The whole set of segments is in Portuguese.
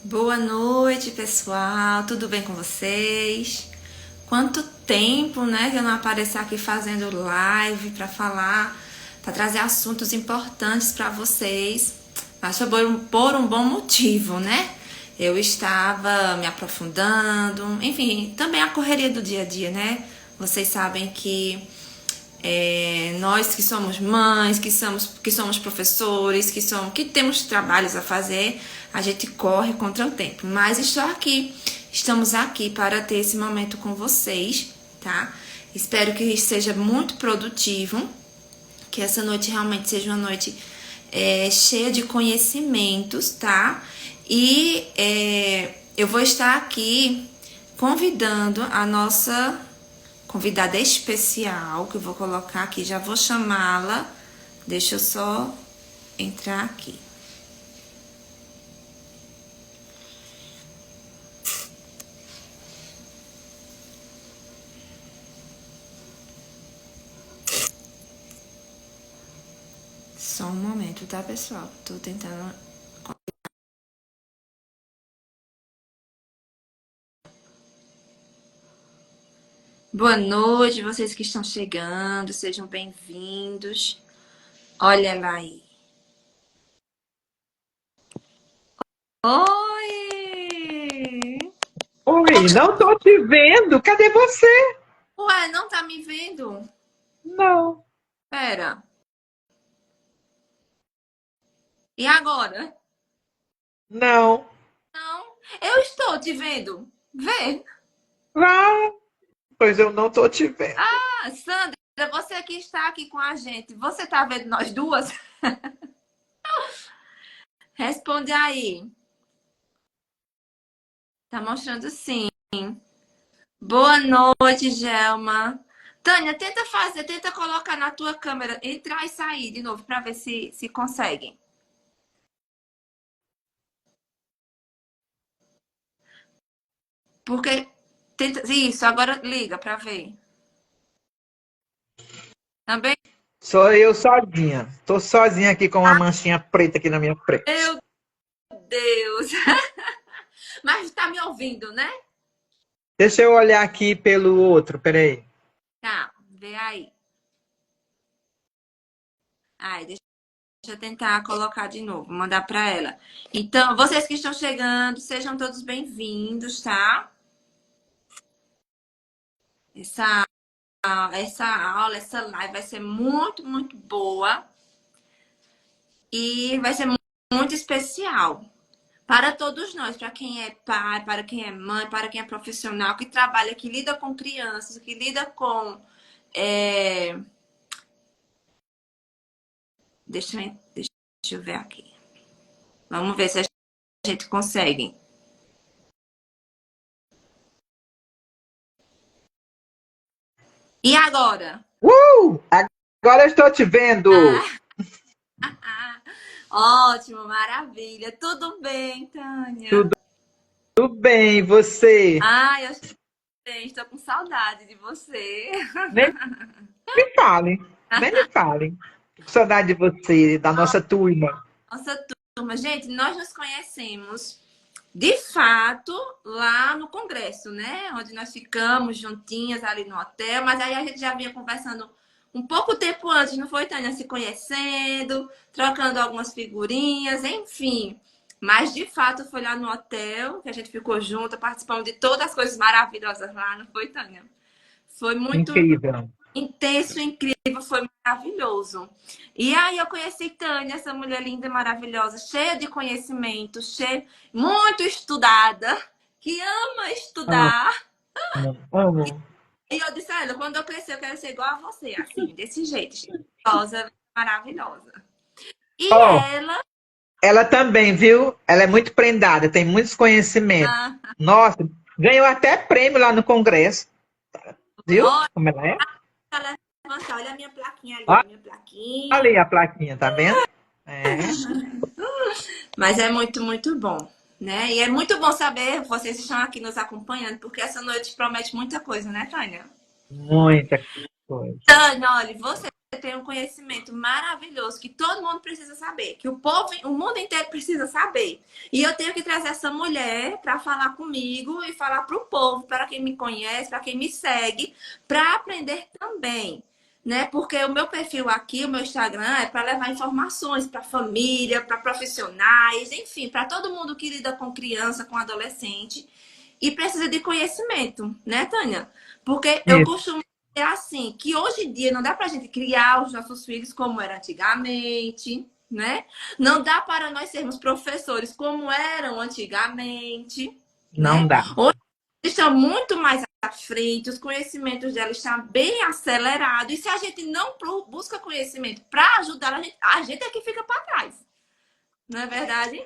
Boa noite, pessoal. Tudo bem com vocês? Quanto tempo, né, que eu não apareço aqui fazendo live para falar, para trazer assuntos importantes para vocês. Mas foi por um bom motivo, né? Eu estava me aprofundando, enfim, também a correria do dia a dia, né? Vocês sabem que nós que somos mães, que somos professores, que temos trabalhos a fazer, a gente corre contra o tempo. Mas estamos aqui para ter esse momento com vocês, tá? Espero que seja muito produtivo, que essa noite realmente seja uma noite cheia de conhecimentos, tá? E eu vou estar aqui convidando a nossa convidada especial, que eu vou colocar aqui, já vou chamá-la. Deixa eu só entrar aqui. Só um momento, tá, pessoal? Tô tentando. Boa noite, vocês que estão chegando, sejam bem-vindos. Olha lá aí. Oi! Oi, não tô te vendo. Cadê você? Ué, não tá me vendo? Não, Pera. E agora? não. Não, eu estou te vendo. Vê. Ah, pois eu não tô te vendo. Ah, Sandra, você que está aqui com a gente, você tá vendo nós duas? Responde aí. Tá mostrando sim. Boa noite, Gelma. Tânia, tenta colocar na tua câmera, entrar e sair de novo para ver se consegue. Porque isso, agora liga para ver. Também, Sou eu sozinha. Tô sozinha aqui com uma manchinha preta aqui na minha frente. meu Deus. Mas tá me ouvindo, né? Deixa eu olhar aqui pelo outro, peraí. Tá, vê aí. Ai, deixa eu tentar colocar de novo, mandar para ela. Então, vocês que estão chegando, sejam todos bem-vindos, tá? Essa, essa aula, essa live vai ser muito, muito boa e vai ser muito especial para todos nós, para quem é pai, para quem é mãe, para quem é profissional, que trabalha, que lida com crianças, que lida com. é, deixa eu ver aqui. Vamos ver se a gente consegue. E agora? Agora eu estou te vendo. Ah, ótimo, maravilha. Tudo bem, Tânia? Tudo bem, e você? Ah, eu estou bem, estou com saudade de você. Nem me fale, nem me fale. Tô com saudade de você, da nossa turma. Nossa turma, gente, nós nos conhecemos de fato lá no congresso, né? Onde nós ficamos juntinhas ali no hotel, mas aí a gente já vinha conversando um pouco tempo antes, não foi, Tânia? Se conhecendo, trocando algumas figurinhas, enfim. Mas de fato foi lá no hotel que a gente ficou junto, participando de todas as coisas maravilhosas lá, não foi, Tânia? Foi muito Incrível. intenso, incrível, foi maravilhoso. E aí eu conheci Tânia, essa mulher linda e maravilhosa, cheia de conhecimento, cheia, muito estudada, que ama estudar. Amo, amo. E eu disse a ela, quando eu crescer, eu quero ser igual a você, assim, desse jeito, cheirosa, maravilhosa. E Ó, ela, ela também, viu? Ela é muito prendada, tem muitos conhecimentos. ah, Nossa, ganhou até prêmio lá no Congresso, viu? olha, Como ela é? levanta, olha a minha plaquinha ali, Ó, olha a minha plaquinha. ali a plaquinha, tá vendo? É. Mas é muito, muito bom, né? E é muito bom saber que vocês estão aqui nos acompanhando, porque essa noite promete muita coisa, né, Tânia? Muita. Pois. Tânia, olha, você tem um conhecimento maravilhoso que todo mundo precisa saber, que o povo, o mundo inteiro precisa saber. E eu tenho que trazer essa mulher para falar comigo e falar para o povo, para quem me conhece, para quem me segue, para aprender também. Né? Porque o meu perfil aqui, o meu Instagram, é para levar informações para família, para profissionais, enfim, para todo mundo que lida com criança, com adolescente e precisa de conhecimento, né, Tânia? Porque eu Isso. costumo dizer assim, que hoje em dia não dá pra gente criar os nossos filhos como era antigamente, né? Não dá para nós sermos professores como eram antigamente, Não né? dá. Hoje eles estão muito mais à frente, os conhecimentos delas estão bem acelerados, e se a gente não busca conhecimento para ajudar, a gente é que fica para trás, não é verdade?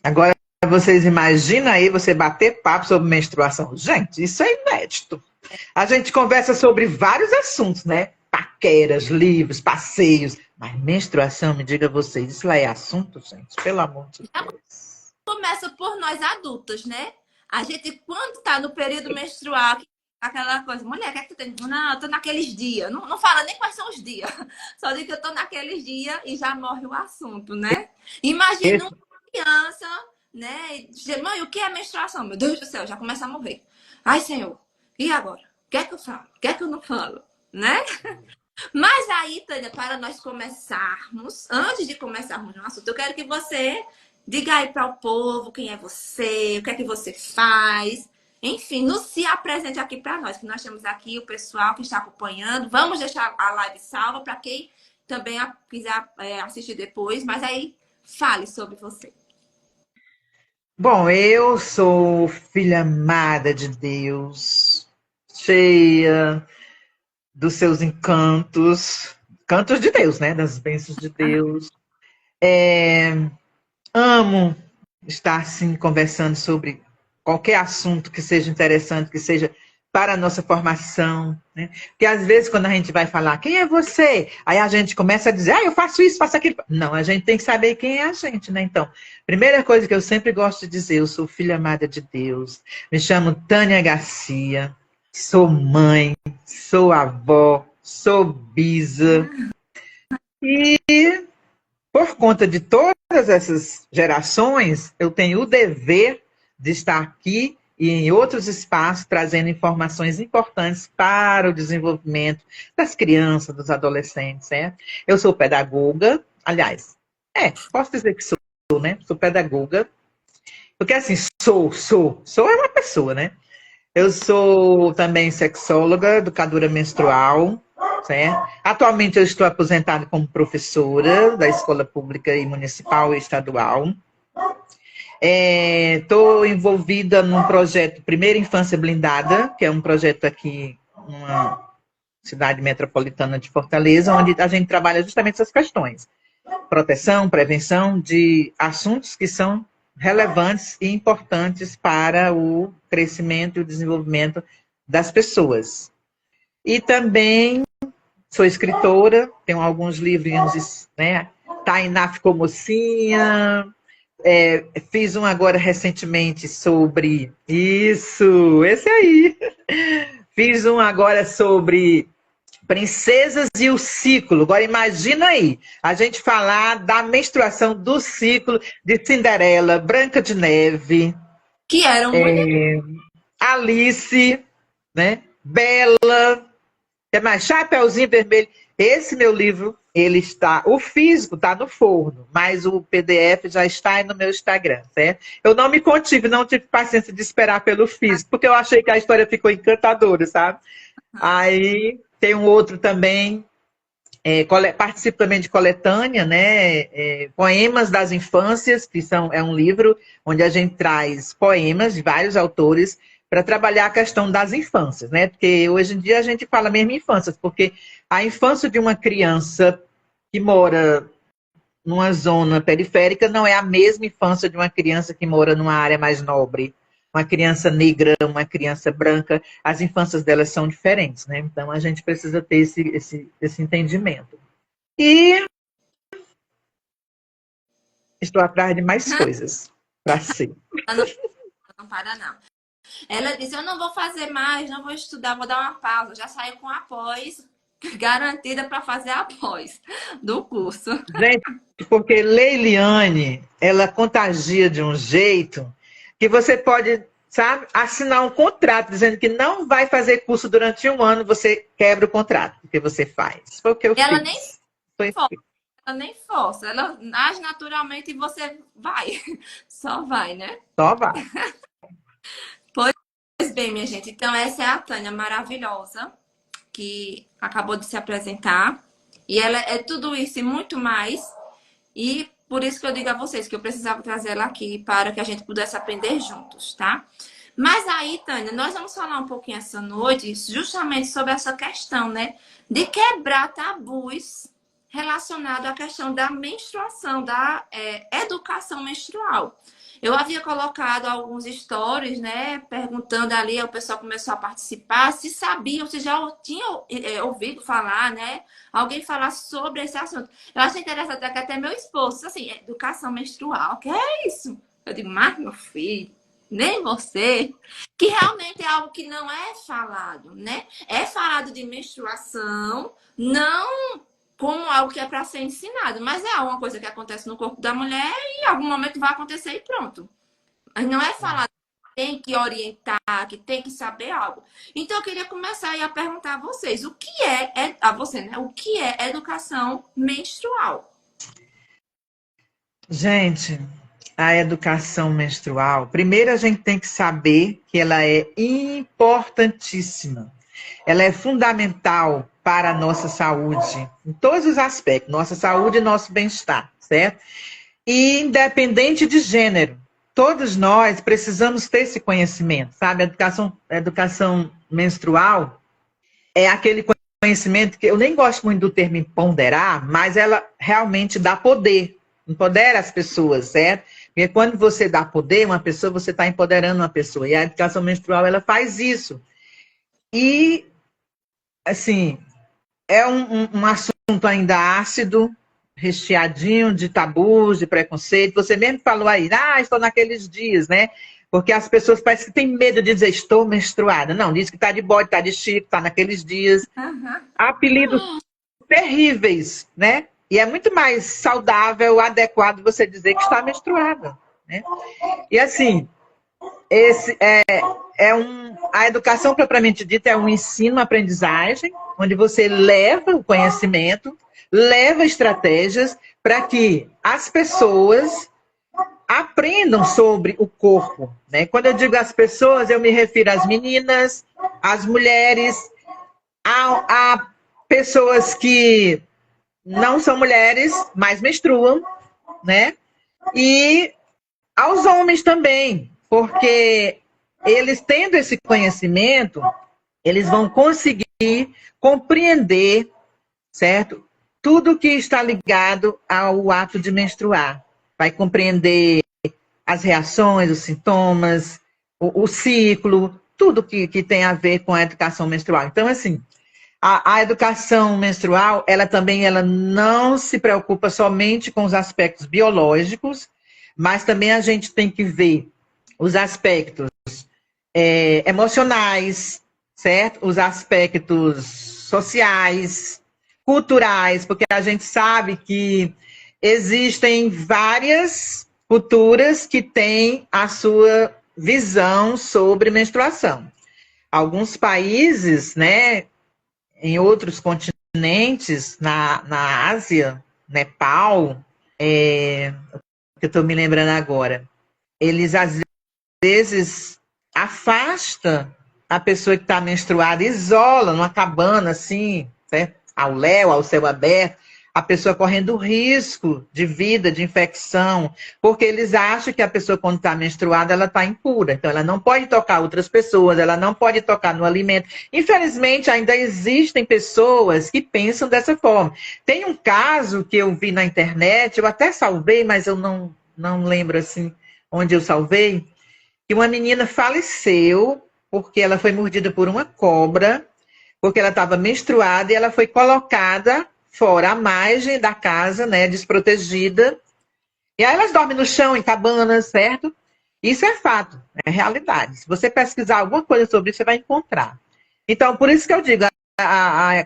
Agora, vocês imaginam aí você bater papo sobre menstruação. Gente, isso é inédito. A gente conversa sobre vários assuntos, né? Paqueras, livros, passeios. Mas menstruação, me diga vocês, isso lá é assunto, gente? Pelo amor de Deus. Começa por nós adultas, né? A gente, quando tá no período menstrual, aquela coisa, mulher, o que é que tu tem? Não, eu tô naqueles dias. Não, não fala nem quais são os dias. Só diz que eu tô naqueles dias e já morre o assunto, né? Imagina Esse, uma criança, né? E dizer, mãe, o que é menstruação? Meu Deus do céu, já começa a morrer. Ai, Senhor, e agora? O que é que eu falo? O que é que eu não falo? Né? Mas aí, Tânia, para nós começarmos, antes de começarmos no assunto, eu quero que você diga aí para o povo quem é você, o que é que você faz. Enfim, nos se apresente aqui para nós, que nós temos aqui o pessoal que está acompanhando. Vamos deixar a live salva para quem também quiser assistir depois, mas aí fale sobre você. Bom, eu sou filha amada de Deus, cheia dos seus encantos, cantos de Deus, né? Das bênçãos de Deus. Amo estar assim conversando sobre qualquer assunto que seja interessante, que seja para a nossa formação, né? Porque às vezes quando a gente vai falar quem é você, aí a gente começa a dizer, eu faço isso, faço aquilo. Não, a gente tem que saber quem é a gente, né? Então, primeira coisa que eu sempre gosto de dizer, eu sou filha amada de Deus, me chamo Tânia Garcia, sou mãe, sou avó, sou bisa e por conta de todas essas gerações, eu tenho o dever de estar aqui e em outros espaços trazendo informações importantes para o desenvolvimento das crianças, dos adolescentes, né? Eu sou pedagoga, aliás, posso dizer que sou, né? Sou pedagoga, porque assim, sou é uma pessoa, né? Eu sou também sexóloga, educadora menstrual, certo? Atualmente eu estou aposentada como professora da escola pública e municipal e estadual. Estou envolvida num projeto Primeira Infância Blindada, que é um projeto aqui numa cidade metropolitana de Fortaleza, onde a gente trabalha justamente essas questões. Proteção, prevenção de assuntos que são relevantes e importantes para o crescimento e o desenvolvimento das pessoas. E também sou escritora, tenho alguns livrinhos, né? Tainá ficou mocinha, fiz um agora recentemente sobre isso, esse aí. Fiz um agora sobre Princesas e o ciclo. Agora imagina aí, a gente falar da menstruação do ciclo de Cinderela, Branca de Neve, Que eram muito. Alice, né? Bela, que é mais Chapeuzinho Vermelho. Esse meu livro, ele está, o físico está no forno, mas o PDF já está aí no meu Instagram, certo? Eu não me contive, não tive paciência de esperar pelo físico, porque eu achei que a história ficou encantadora, sabe? Aí tem um outro também, participo também de coletânea, né? Poemas das Infâncias, que é um livro onde a gente traz poemas de vários autores para trabalhar a questão das infâncias, né? Porque hoje em dia a gente fala mesmo infâncias, porque a infância de uma criança que mora numa zona periférica não é a mesma infância de uma criança que mora numa área mais nobre. Uma criança negra, uma criança branca, as infâncias delas são diferentes, né? Então a gente precisa ter esse entendimento. E estou atrás de mais coisas para ser. Não, não para, não. Ela disse, eu não vou fazer mais, não vou estudar, vou dar uma pausa. Já saiu com após garantida para fazer a pós do curso. Gente, porque Leiliane, ela contagia de um jeito que você pode, sabe, assinar um contrato dizendo que não vai fazer curso durante um ano, você quebra o contrato, porque você faz. Foi o que eu Ela nem fiz. Foi, força, ela nem força, ela age naturalmente e você vai. Só vai, né? só vai. Pois bem, minha gente, então essa é a Tânia maravilhosa, que acabou de se apresentar. E ela é tudo isso e muito mais. E por isso que eu digo a vocês que eu precisava trazer ela aqui para que a gente pudesse aprender juntos, tá? Mas aí, Tânia, nós vamos falar um pouquinho essa noite justamente sobre essa questão, né? De quebrar tabus relacionados à questão da menstruação, da educação menstrual. Eu havia colocado alguns stories, né? Perguntando ali, o pessoal começou a participar, se sabiam, se já tinham ouvido falar, né? Alguém falar sobre esse assunto. Eu achei interessante que até meu esposo, assim, educação menstrual, que é isso? Eu digo, mas meu filho, nem você, que realmente é algo que não é falado, né? É falado de menstruação, não como algo que é para ser ensinado, mas é uma coisa que acontece no corpo da mulher e em algum momento vai acontecer e pronto. Mas não é falado que tem que orientar, que tem que saber algo. Então eu queria começar aí a perguntar a vocês, o que a você, né? O que é educação menstrual? Gente, a educação menstrual, primeiro a gente tem que saber que ela é importantíssima. Ela é fundamental para a nossa saúde, em todos os aspectos, nossa saúde e nosso bem-estar, certo? E independente de gênero, todos nós precisamos ter esse conhecimento, sabe? A educação menstrual é aquele conhecimento que eu nem gosto muito do termo empoderar, mas ela realmente dá poder, empodera as pessoas, certo? Porque quando você dá poder a uma pessoa, você está empoderando uma pessoa. E a educação menstrual, ela faz isso. E, assim, é um assunto ainda ácido, recheadinho de tabus, de preconceito. Você mesmo falou aí, estou naqueles dias, né? Porque as pessoas parecem que têm medo de dizer, estou menstruada. Não, diz que está de bode, está de chico, está naqueles dias. Uhum. Apelidos terríveis, né? E é muito mais saudável, adequado você dizer que está menstruada, né? E assim, esse a educação propriamente dita é um ensino, uma aprendizagem, onde você leva o conhecimento, leva estratégias para que as pessoas aprendam sobre o corpo, né? Quando eu digo as pessoas, eu me refiro às meninas, às mulheres, a pessoas que não são mulheres, mas menstruam, né? E aos homens também, porque eles tendo esse conhecimento, eles vão conseguir compreender, certo? Tudo que está ligado ao ato de menstruar. Vai compreender as reações, os sintomas, o ciclo, tudo que tem a ver com a educação menstrual. Então, assim, a educação menstrual, ela não se preocupa somente com os aspectos biológicos, mas também a gente tem que ver os aspectos emocionais, certo? Os aspectos sociais, culturais, porque a gente sabe que existem várias culturas que têm a sua visão sobre menstruação. Alguns países, né, em outros continentes, na Ásia, Nepal, que eu estou me lembrando agora, eles às vezes afastam a pessoa que está menstruada, isola numa cabana assim, certo? Ao léu, ao céu aberto, a pessoa correndo risco de vida, de infecção, porque eles acham que a pessoa, quando está menstruada, ela está impura. Então, ela não pode tocar outras pessoas, ela não pode tocar no alimento. Infelizmente, ainda existem pessoas que pensam dessa forma. Tem um caso que eu vi na internet, eu até salvei, mas eu não lembro assim onde eu salvei, que uma menina faleceu porque ela foi mordida por uma cobra, porque ela estava menstruada e ela foi colocada fora, à margem da casa, né, desprotegida. E aí elas dormem no chão, em cabanas, certo? Isso é fato, é realidade. Se você pesquisar alguma coisa sobre isso, você vai encontrar. Então, por isso que eu digo, a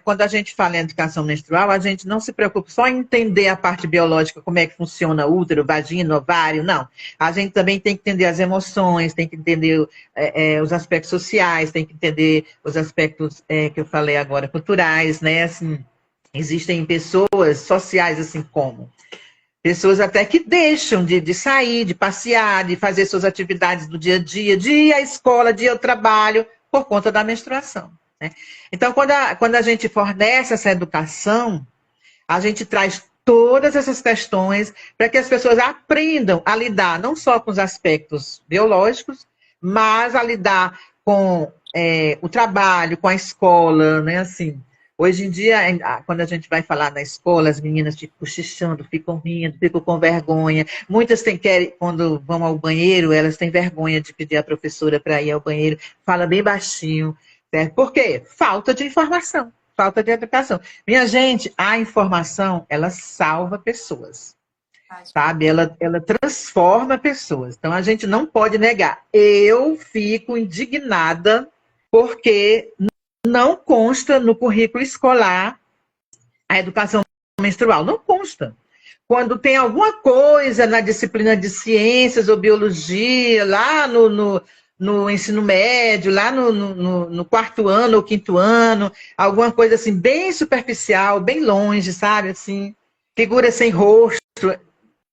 quando a gente fala em educação menstrual, a gente não se preocupa só em entender a parte biológica, como é que funciona útero, vagina, ovário, não. A gente também tem que entender as emoções, tem que entender os aspectos sociais, tem que entender os aspectos que eu falei agora, culturais, né? Assim, existem pessoas sociais, assim como pessoas até que deixam de sair, de passear, de fazer suas atividades do dia a dia, de ir à escola, de ir ao trabalho, por conta da menstruação, né? Então, quando a gente fornece essa educação, a gente traz todas essas questões para que as pessoas aprendam a lidar não só com os aspectos biológicos, mas a lidar com o trabalho, com a escola, né? Assim, hoje em dia, quando a gente vai falar na escola, as meninas ficam cochichando, ficam rindo, ficam com vergonha. Muitas querem, quando vão ao banheiro, elas têm vergonha de pedir à professora para ir ao banheiro, fala bem baixinho, certo? Por quê? Falta de informação, falta de educação. Minha gente, a informação, ela salva pessoas, sabe? Ela transforma pessoas. Então, a gente não pode negar. Eu fico indignada porque não consta no currículo escolar a educação menstrual. Não consta. Quando tem alguma coisa na disciplina de ciências ou biologia, lá no ensino médio, lá no quarto ano ou quinto ano, alguma coisa assim, bem superficial, bem longe, sabe? Assim, figura sem rosto.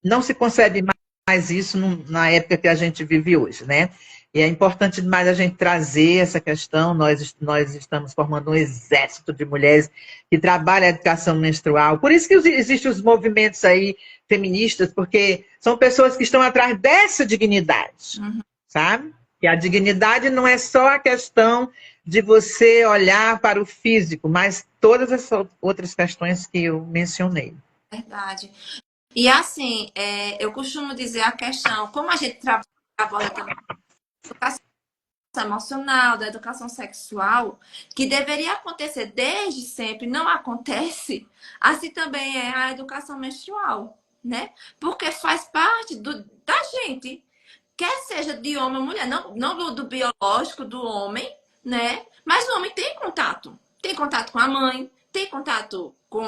Não se concebe mais isso na época que a gente vive hoje, né? E é importante demais a gente trazer essa questão. Nós estamos formando um exército de mulheres que trabalham a educação menstrual. Por isso que existem os movimentos aí feministas, porque são pessoas que estão atrás dessa dignidade, sabe? E a dignidade não é só a questão de você olhar para o físico, mas todas as outras questões que eu mencionei. Verdade. E assim, eu costumo dizer a questão, como a gente trabalha também educação emocional, da educação sexual, que deveria acontecer desde sempre, não acontece, assim também é a educação menstrual, né? Porque faz parte da gente, quer seja de homem ou mulher, não do biológico do homem, né? Mas o homem tem contato com a mãe, tem contato com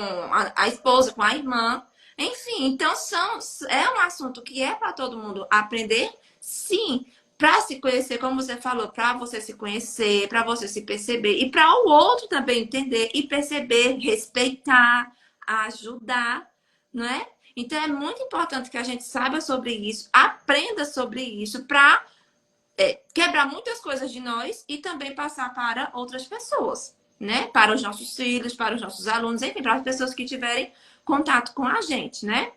a esposa, com a irmã, enfim, então é um assunto que é para todo mundo aprender, sim, para se conhecer, como você falou, para você se conhecer, para você se perceber e para o outro também entender e perceber, respeitar, ajudar, não é? Então é muito importante que a gente saiba sobre isso, aprenda sobre isso para quebrar muitas coisas de nós e também passar para outras pessoas, né? Para os nossos filhos, para os nossos alunos, enfim, para as pessoas que tiverem contato com a gente, né?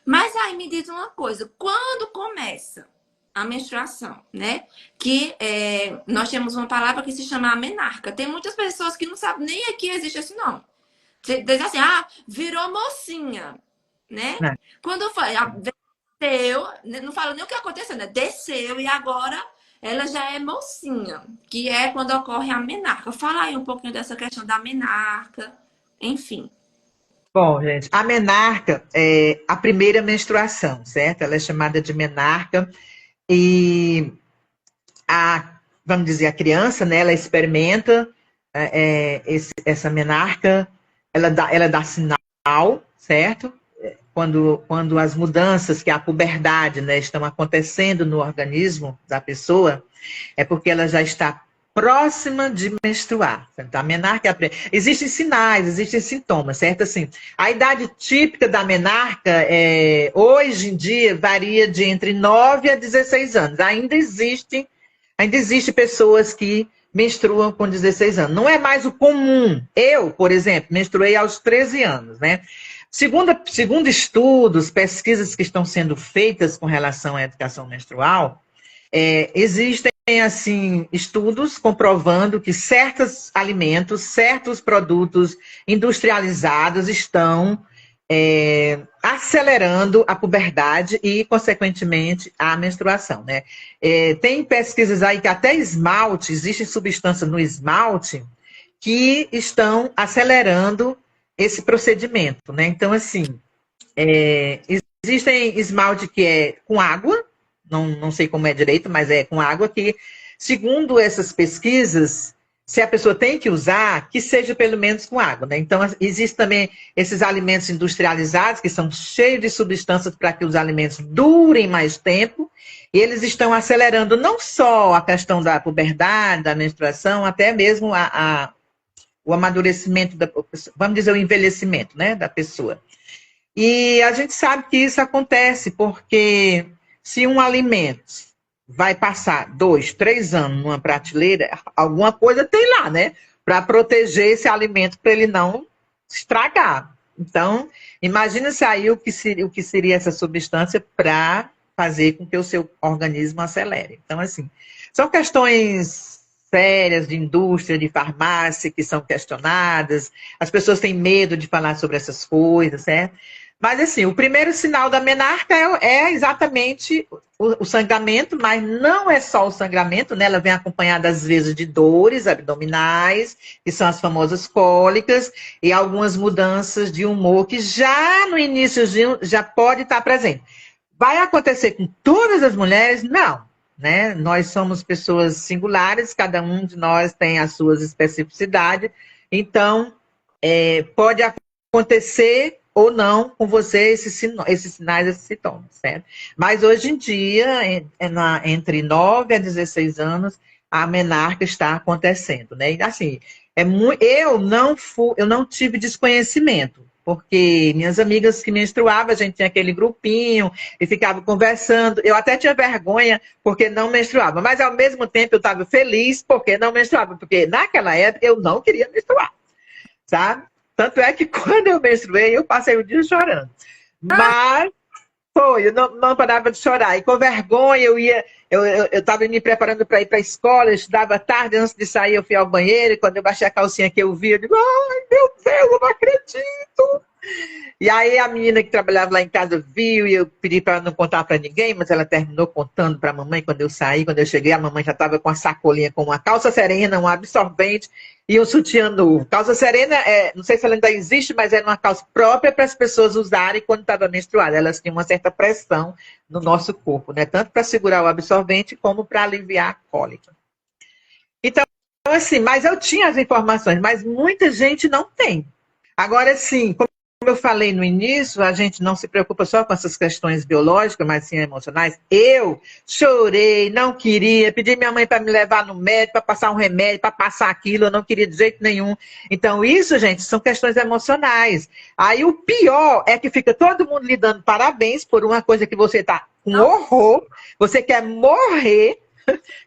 Mas aí me diz uma coisa, quando começa a menstruação, né? Que nós temos uma palavra que se chama amenarca. Tem muitas pessoas que não sabem nem aqui existe esse nome. Diz assim, virou mocinha, né? Quando foi, desceu, não falo nem o que aconteceu, né? Desceu e agora ela já é mocinha, que é quando ocorre a menarca. Fala aí um pouquinho dessa questão da menarca, enfim. Bom, gente, a menarca é a primeira menstruação, certo? Ela é chamada de menarca e vamos dizer, a criança, né, ela experimenta essa menarca, ela dá sinal, certo? Quando as mudanças, que é a puberdade, né, estão acontecendo no organismo da pessoa, é porque ela já está próxima de menstruar. Então, a menarca existem sinais, existem sintomas, certo? Assim, a idade típica da menarca, hoje em dia, varia de entre 9 a 16 anos. Ainda existe pessoas que menstruam com 16 anos. Não é mais o comum. Eu, por exemplo, menstruei aos 13 anos, né? Segundo estudos, pesquisas que estão sendo feitas com relação à educação menstrual, existem assim, estudos comprovando que certos alimentos, certos produtos industrializados estão acelerando a puberdade e, consequentemente, a menstruação, né? Tem pesquisas aí que até esmalte, existe substância no esmalte que estão acelerando esse procedimento, né? Então, assim, existem esmalte que é com água, não sei como é direito, mas é com água que, segundo essas pesquisas, se a pessoa tem que usar, que seja pelo menos com água, né? Então, existem também esses alimentos industrializados, que são cheios de substâncias para que os alimentos durem mais tempo, e eles estão acelerando não só a questão da puberdade, da menstruação, até mesmo o amadurecimento, vamos dizer, o envelhecimento, né, da pessoa. E a gente sabe que isso acontece porque se um alimento vai passar 2, 3 anos numa prateleira, alguma coisa tem lá, né? Para proteger esse alimento, para ele não estragar. Então, imagina se aí o que seria essa substância para fazer com que o seu organismo acelere. Então, assim, são questões sérias de indústria, de farmácia, que são questionadas. As pessoas têm medo de falar sobre essas coisas, certo? Mas, assim, o primeiro sinal da menarca é exatamente o sangramento, mas não é só o sangramento, né? Ela vem acompanhada, às vezes, de dores abdominais, que são as famosas cólicas, e algumas mudanças de humor, que já no início já pode estar presente. Vai acontecer com todas as mulheres? Não, né? Nós somos pessoas singulares, cada um de nós tem as suas especificidades, então, pode acontecer ou não com você esses sinais, esses sintomas, certo? Mas hoje em dia, entre 9 a 16 anos, a menarca está acontecendo, né? E assim, eu não tive desconhecimento, porque minhas amigas que menstruavam, a gente tinha aquele grupinho e ficava conversando. Eu até tinha vergonha porque não menstruava, mas ao mesmo tempo eu estava feliz porque não menstruava, porque naquela época eu não queria menstruar, sabe? Tanto é que quando eu menstruei, eu passei o dia chorando. Mas eu não parava de chorar. E com vergonha, eu estava me preparando para ir para a escola, eu estudava tarde, antes de sair eu fui ao banheiro, e quando eu baixei a calcinha que eu vi, eu digo, ai meu Deus, eu não acredito. E aí a menina que trabalhava lá em casa viu, e eu pedi para ela não contar para ninguém, mas ela terminou contando para a mamãe quando eu saí. Quando eu cheguei, a mamãe já estava com a sacolinha com uma calça serena, um absorvente e um sutiã novo. Calça serena, não sei se ela ainda existe, mas era uma calça própria para as pessoas usarem quando estava menstruada. Elas tinham uma certa pressão no nosso corpo, né? Tanto para segurar o absorvente como para aliviar a cólica. Então, assim, mas eu tinha as informações, mas muita gente não tem. Agora, sim, como eu falei no início, a gente não se preocupa só com essas questões biológicas, mas sim emocionais. Eu chorei, não queria, pedi minha mãe para me levar no médico, para passar um remédio, para passar aquilo, eu não queria de jeito nenhum. Então, isso, gente, são questões emocionais. Aí o pior é que fica todo mundo lhe dando parabéns por uma coisa que você está com horror, você quer morrer,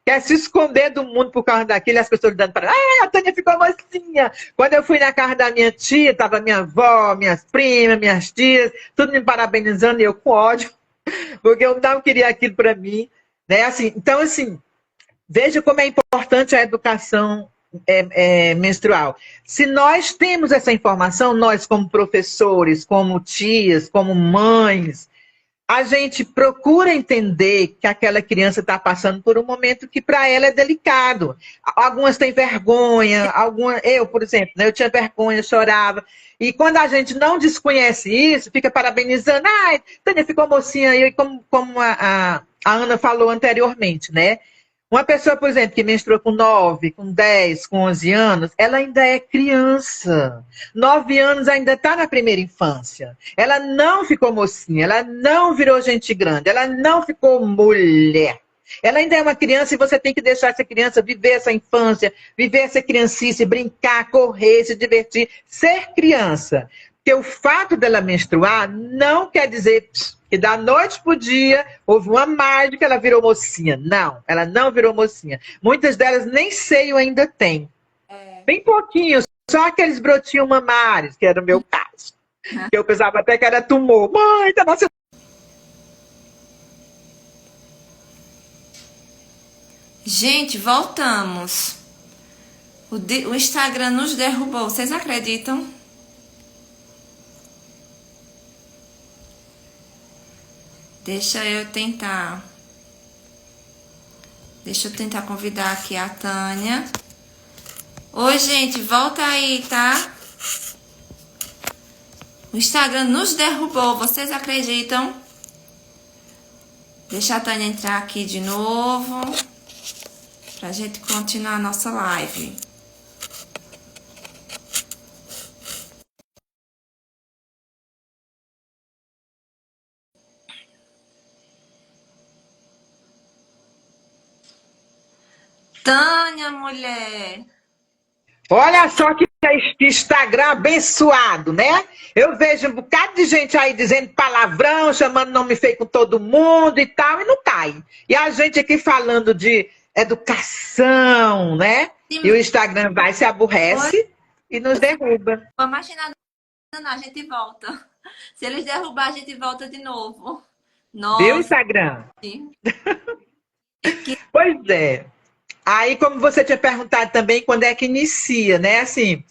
quer se esconder do mundo por causa daquilo, e as pessoas dando para a Tânia ficou mocinha. Quando eu fui na casa da minha tia, estava minha avó, minhas primas, minhas tias, tudo me parabenizando e eu com ódio, porque eu não queria aquilo para mim, né? Assim, então, assim, veja como é importante a educação menstrual. Se nós temos essa informação, nós como professores, como tias, como mães, a gente procura entender que aquela criança está passando por um momento que para ela é delicado. Algumas têm vergonha, eu, por exemplo, né, eu tinha vergonha, chorava. E quando a gente não desconhece isso, fica parabenizando. Ai, Tânia ficou mocinha aí, como a Ana falou anteriormente, né? Uma pessoa, por exemplo, que menstrua com 9, com 10, com 11 anos, ela ainda é criança. 9 anos ainda está na primeira infância. Ela não ficou mocinha, ela não virou gente grande, ela não ficou mulher. Ela ainda é uma criança e você tem que deixar essa criança viver essa infância, viver essa criancice, brincar, correr, se divertir, ser criança. Porque o fato dela menstruar não quer dizer que da noite pro dia houve uma mágica, ela virou mocinha. Não, ela não virou mocinha. Muitas delas nem seio ainda tem. Bem pouquinho, só aqueles brotinhos mamários, que era o meu caso. Que eu pensava até que era tumor. Mãe, tá nascendo. Gente, voltamos. O Instagram nos derrubou, vocês acreditam? Deixa eu tentar convidar aqui a Tânia. Oi, gente, volta aí, tá? O Instagram nos derrubou, vocês acreditam? Deixa a Tânia entrar aqui de novo, pra gente continuar a nossa live. Tânia, mulher. Olha só que Instagram abençoado, né? Eu vejo um bocado de gente aí dizendo palavrão, chamando nome feio com todo mundo e tal, e não cai. E a gente aqui falando de educação, né? E o Instagram vai, se aborrece e nos derruba. Vamos imaginar, não, a gente volta. Se eles derrubar, a gente volta de novo. Viu, Nossa. Instagram? Pois é. Aí, como você tinha perguntado também, quando é que inicia, né? Assim,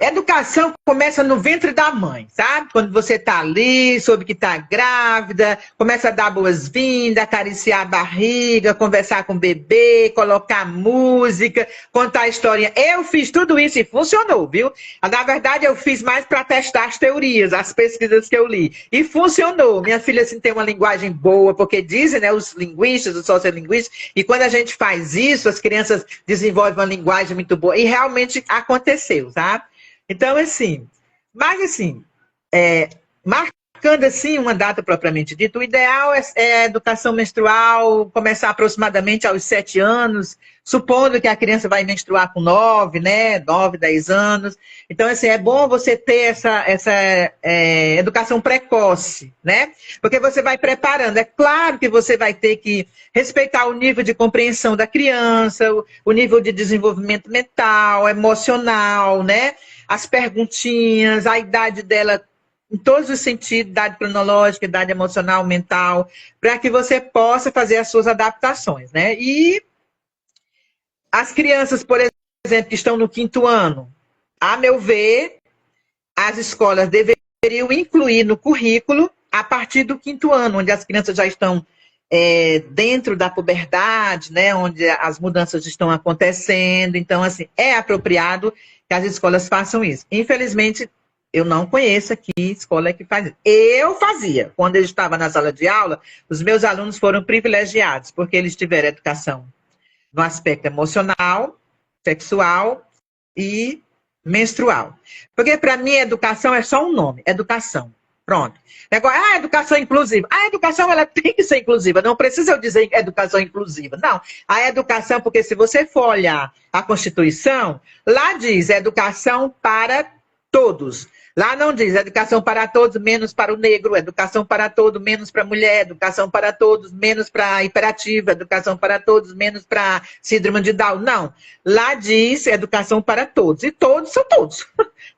educação começa no ventre da mãe, sabe? Quando você tá ali, soube que tá grávida, começa a dar boas-vindas, acariciar a barriga, conversar com o bebê, colocar música, contar a historinha. Eu fiz tudo isso e funcionou, viu? Na verdade, eu fiz mais para testar as teorias, as pesquisas que eu li. E funcionou. Minha filha, assim, tem uma linguagem boa, porque dizem, né, os linguistas, os sociolinguistas, e quando a gente faz isso, as crianças desenvolvem uma linguagem muito boa. E realmente aconteceu, sabe? Então, assim, mas assim, marcando assim uma data propriamente dita, o ideal é a educação menstrual começar aproximadamente aos 7 anos, supondo que a criança vai menstruar com 9, né, 9, 10 anos. Então, assim, é bom você ter essa educação precoce, né? Porque você vai preparando. É claro que você vai ter que respeitar o nível de compreensão da criança, o nível de desenvolvimento mental, emocional, né? As perguntinhas, a idade dela em todos os sentidos, idade cronológica, idade emocional, mental, para que você possa fazer as suas adaptações, né? E as crianças, por exemplo, que estão no 5º ano, a meu ver, as escolas deveriam incluir no currículo a partir do 5º ano, onde as crianças já estão dentro da puberdade, né, onde as mudanças estão acontecendo. Então, assim, é apropriado que as escolas façam isso. Infelizmente, eu não conheço aqui escola que faz isso. Eu fazia. Quando eu estava na sala de aula, os meus alunos foram privilegiados, porque eles tiveram educação no aspecto emocional, sexual e menstrual. Porque, para mim, educação é só um nome, educação. Pronto. Agora, educação inclusiva. A educação, ela tem que ser inclusiva. Não precisa eu dizer educação inclusiva. Não. A educação, porque se você for olhar a Constituição, lá diz educação para todos. Lá não diz educação para todos, menos para o negro, educação para todos, menos para a mulher, educação para todos, menos para a hiperativa, educação para todos, menos para síndrome de Down. Não. Lá diz educação para todos. E todos são todos.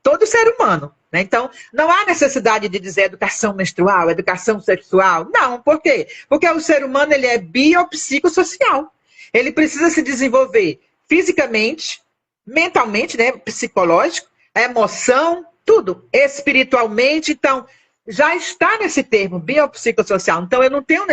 Todo ser humano. Né? Então, não há necessidade de dizer educação menstrual, educação sexual. Não, por quê? Porque o ser humano ele é biopsicossocial. Ele precisa se desenvolver fisicamente, mentalmente, né? Psicológico, a emoção, tudo, espiritualmente. Então, já está nesse termo, biopsicossocial. Então, eu não tenho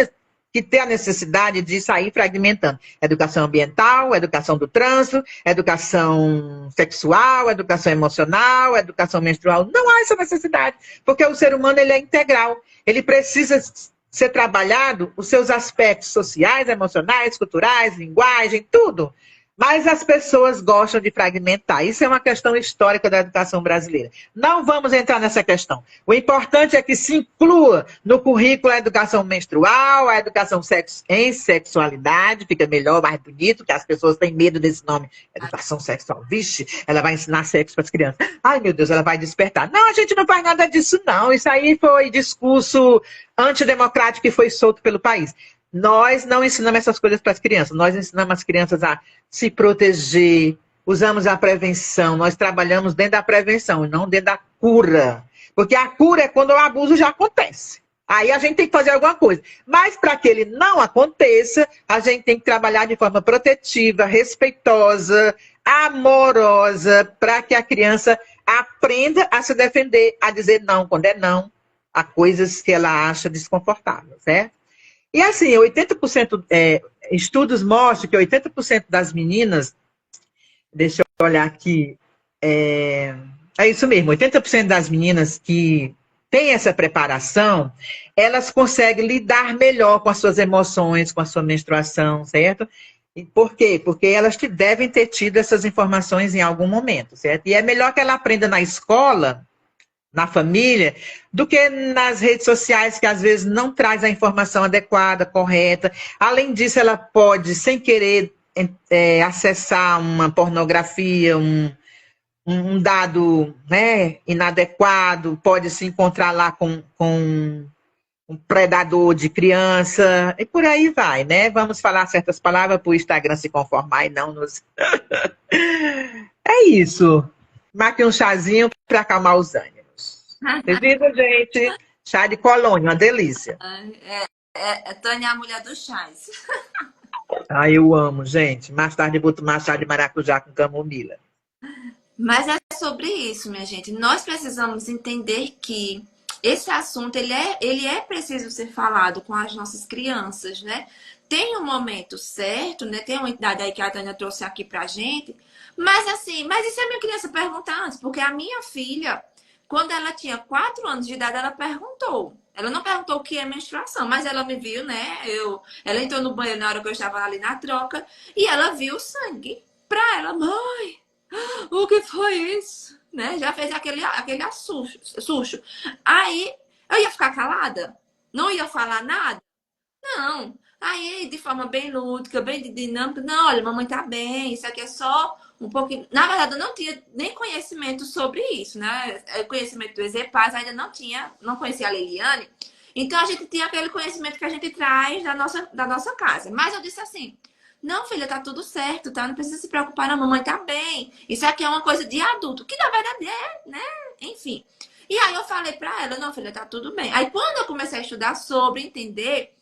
que ter a necessidade de sair fragmentando. Educação ambiental, educação do trânsito, educação sexual, educação emocional, educação menstrual. Não há essa necessidade, porque o ser humano ele é integral. Ele precisa ser trabalhado os seus aspectos sociais, emocionais, culturais, linguagem, tudo. Mas as pessoas gostam de fragmentar. Isso é uma questão histórica da educação brasileira. Não vamos entrar nessa questão. O importante é que se inclua no currículo a educação menstrual, a educação em sexualidade, fica melhor, mais bonito, que as pessoas têm medo desse nome. Educação sexual. Vixe, ela vai ensinar sexo para as crianças. Ai, meu Deus, ela vai despertar. Não, a gente não faz nada disso, não. Isso aí foi discurso antidemocrático que foi solto pelo país. Nós não ensinamos essas coisas para as crianças. Nós ensinamos as crianças a se proteger, usamos a prevenção. Nós trabalhamos dentro da prevenção e não dentro da cura. Porque a cura é quando o abuso já acontece. Aí a gente tem que fazer alguma coisa. Mas para que ele não aconteça, a gente tem que trabalhar de forma protetiva, respeitosa, amorosa, para que a criança aprenda a se defender, a dizer não quando é não, a coisas que ela acha desconfortável, certo? E assim, 80%, estudos mostram que 80% das meninas, deixa eu olhar aqui, é isso mesmo, 80% das meninas que têm essa preparação, elas conseguem lidar melhor com as suas emoções, com a sua menstruação, certo? E por quê? Porque elas devem ter tido essas informações em algum momento, certo? E é melhor que ela aprenda na escola, na família, do que nas redes sociais, que às vezes não traz a informação adequada, correta. Além disso, ela pode, sem querer, acessar uma pornografia, um dado, né, inadequado, pode se encontrar lá com um predador de criança, e por aí vai, né? Vamos falar certas palavras para o Instagram se conformar e não nos... É isso. Marque um chazinho para acalmar os ânimos. Vocês viram, gente? Chá de colônia, uma delícia. Tânia é a mulher dos chás. Ah, eu amo, gente. Mais tarde eu vou tomar chá de maracujá com camomila. Mas é sobre isso, minha gente. Nós precisamos entender que esse assunto, ele é preciso ser falado com as nossas crianças, né? Tem um momento certo, né? Tem uma idade aí que a Tânia trouxe aqui pra gente. Mas assim, mas e se a minha criança perguntar antes? Porque a minha filha, quando ela tinha 4 anos de idade, ela perguntou. Ela não perguntou o que é menstruação, mas ela me viu, né? Ela entrou no banheiro na hora que eu estava ali na troca e ela viu o sangue. Pra ela, mãe, o que foi isso? Né? Já fez aquele susto. Aí eu ia ficar calada? Não ia falar nada? Não. Aí, de forma bem lúdica, bem dinâmica, não, olha, mamãe tá bem, isso aqui é só um pouquinho. Na verdade, eu não tinha nem conhecimento sobre isso, né? O conhecimento do Exepaz ainda não tinha, não conhecia a Liliane. Então, a gente tinha aquele conhecimento que a gente traz da nossa casa. Mas eu disse assim, não, filha, tá tudo certo, tá? Não precisa se preocupar, não, mamãe tá bem. Isso aqui é uma coisa de adulto, que na verdade é, né? Enfim. E aí eu falei pra ela, não, filha, tá tudo bem. Aí quando eu comecei a estudar sobre, entender...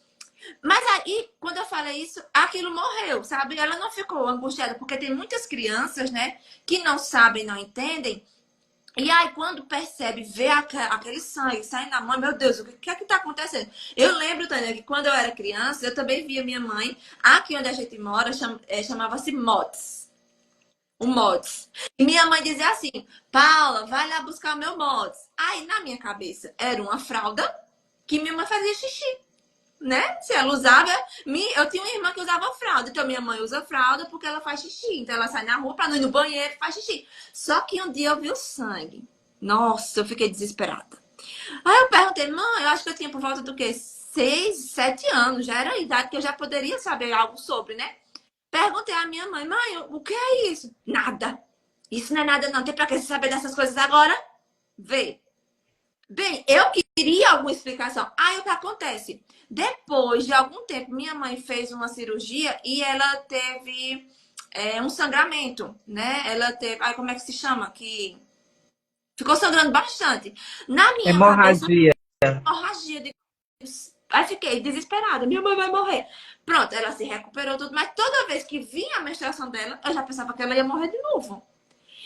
Mas aí, quando eu falei isso, aquilo morreu, sabe? Ela não ficou angustiada, porque tem muitas crianças, né, que não sabem, não entendem. E aí, quando percebe, vê aquele sangue saindo da mãe, meu Deus, o que é que tá acontecendo? Eu lembro, Tânia, que quando eu era criança, eu também via minha mãe, aqui onde a gente mora, chamava-se MOTS. O MOTS. E minha mãe dizia assim, Paula, vai lá buscar o meu MOTS. Aí, na minha cabeça, era uma fralda que minha mãe fazia xixi. Né? Se ela usava... Eu tinha uma irmã que usava fralda. Então, minha mãe usa fralda porque ela faz xixi. Então, ela sai na rua pra não ir no banheiro e faz xixi. Só que um dia eu vi o sangue. Nossa, eu fiquei desesperada. Aí eu perguntei, mãe, eu acho que eu tinha por volta do quê? 6, 7 anos. Já era a idade que eu já poderia saber algo sobre, né? Perguntei à minha mãe, mãe, o que é isso? Nada. Isso não é nada, não. Tem pra que você saber dessas coisas agora? Vê. Bem, eu queria alguma explicação. Aí o que acontece? Depois de algum tempo, minha mãe fez uma cirurgia e ela teve um sangramento, né? Ela teve... Aí como é que se chama? Que ficou sangrando bastante. Na minha cabeça, hemorragia. Aí fiquei desesperada. Minha mãe vai morrer. Pronto, ela se recuperou tudo. Mas toda vez que vinha a menstruação dela, eu já pensava que ela ia morrer de novo.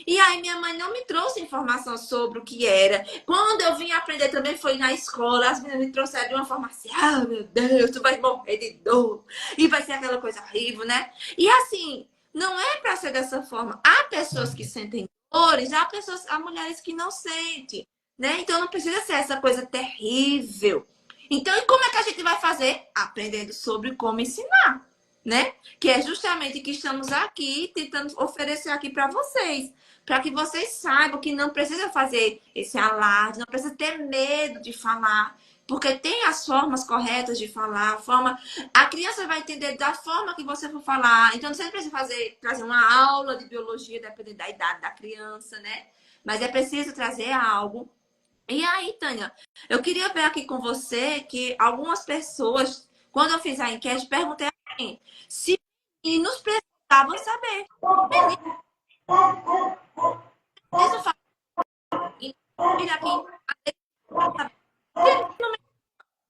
E aí minha mãe não me trouxe informação sobre o que era. Quando eu vim aprender também foi na escola. As meninas me trouxeram de uma forma assim, ah, meu Deus, tu vai morrer de dor. E vai ser aquela coisa horrível, né? E assim, não é pra ser dessa forma. Há pessoas que sentem dores, há mulheres que não sentem, né? Então não precisa ser essa coisa terrível. Então, e como é que a gente vai fazer? Aprendendo sobre como ensinar, né? Que é justamente o que estamos aqui tentando oferecer aqui para vocês. Para que vocês saibam que não precisa fazer esse alarde, não precisa ter medo de falar, porque tem as formas corretas de falar, a criança vai entender da forma que você for falar. Então, você não precisa trazer uma aula de biologia, dependendo da idade da criança, né? Mas é preciso trazer algo. E aí, Tânia, eu queria ver aqui com você que algumas pessoas, quando eu fiz a enquete, perguntei assim, se meninos precisavam saber. Isso faz aqui.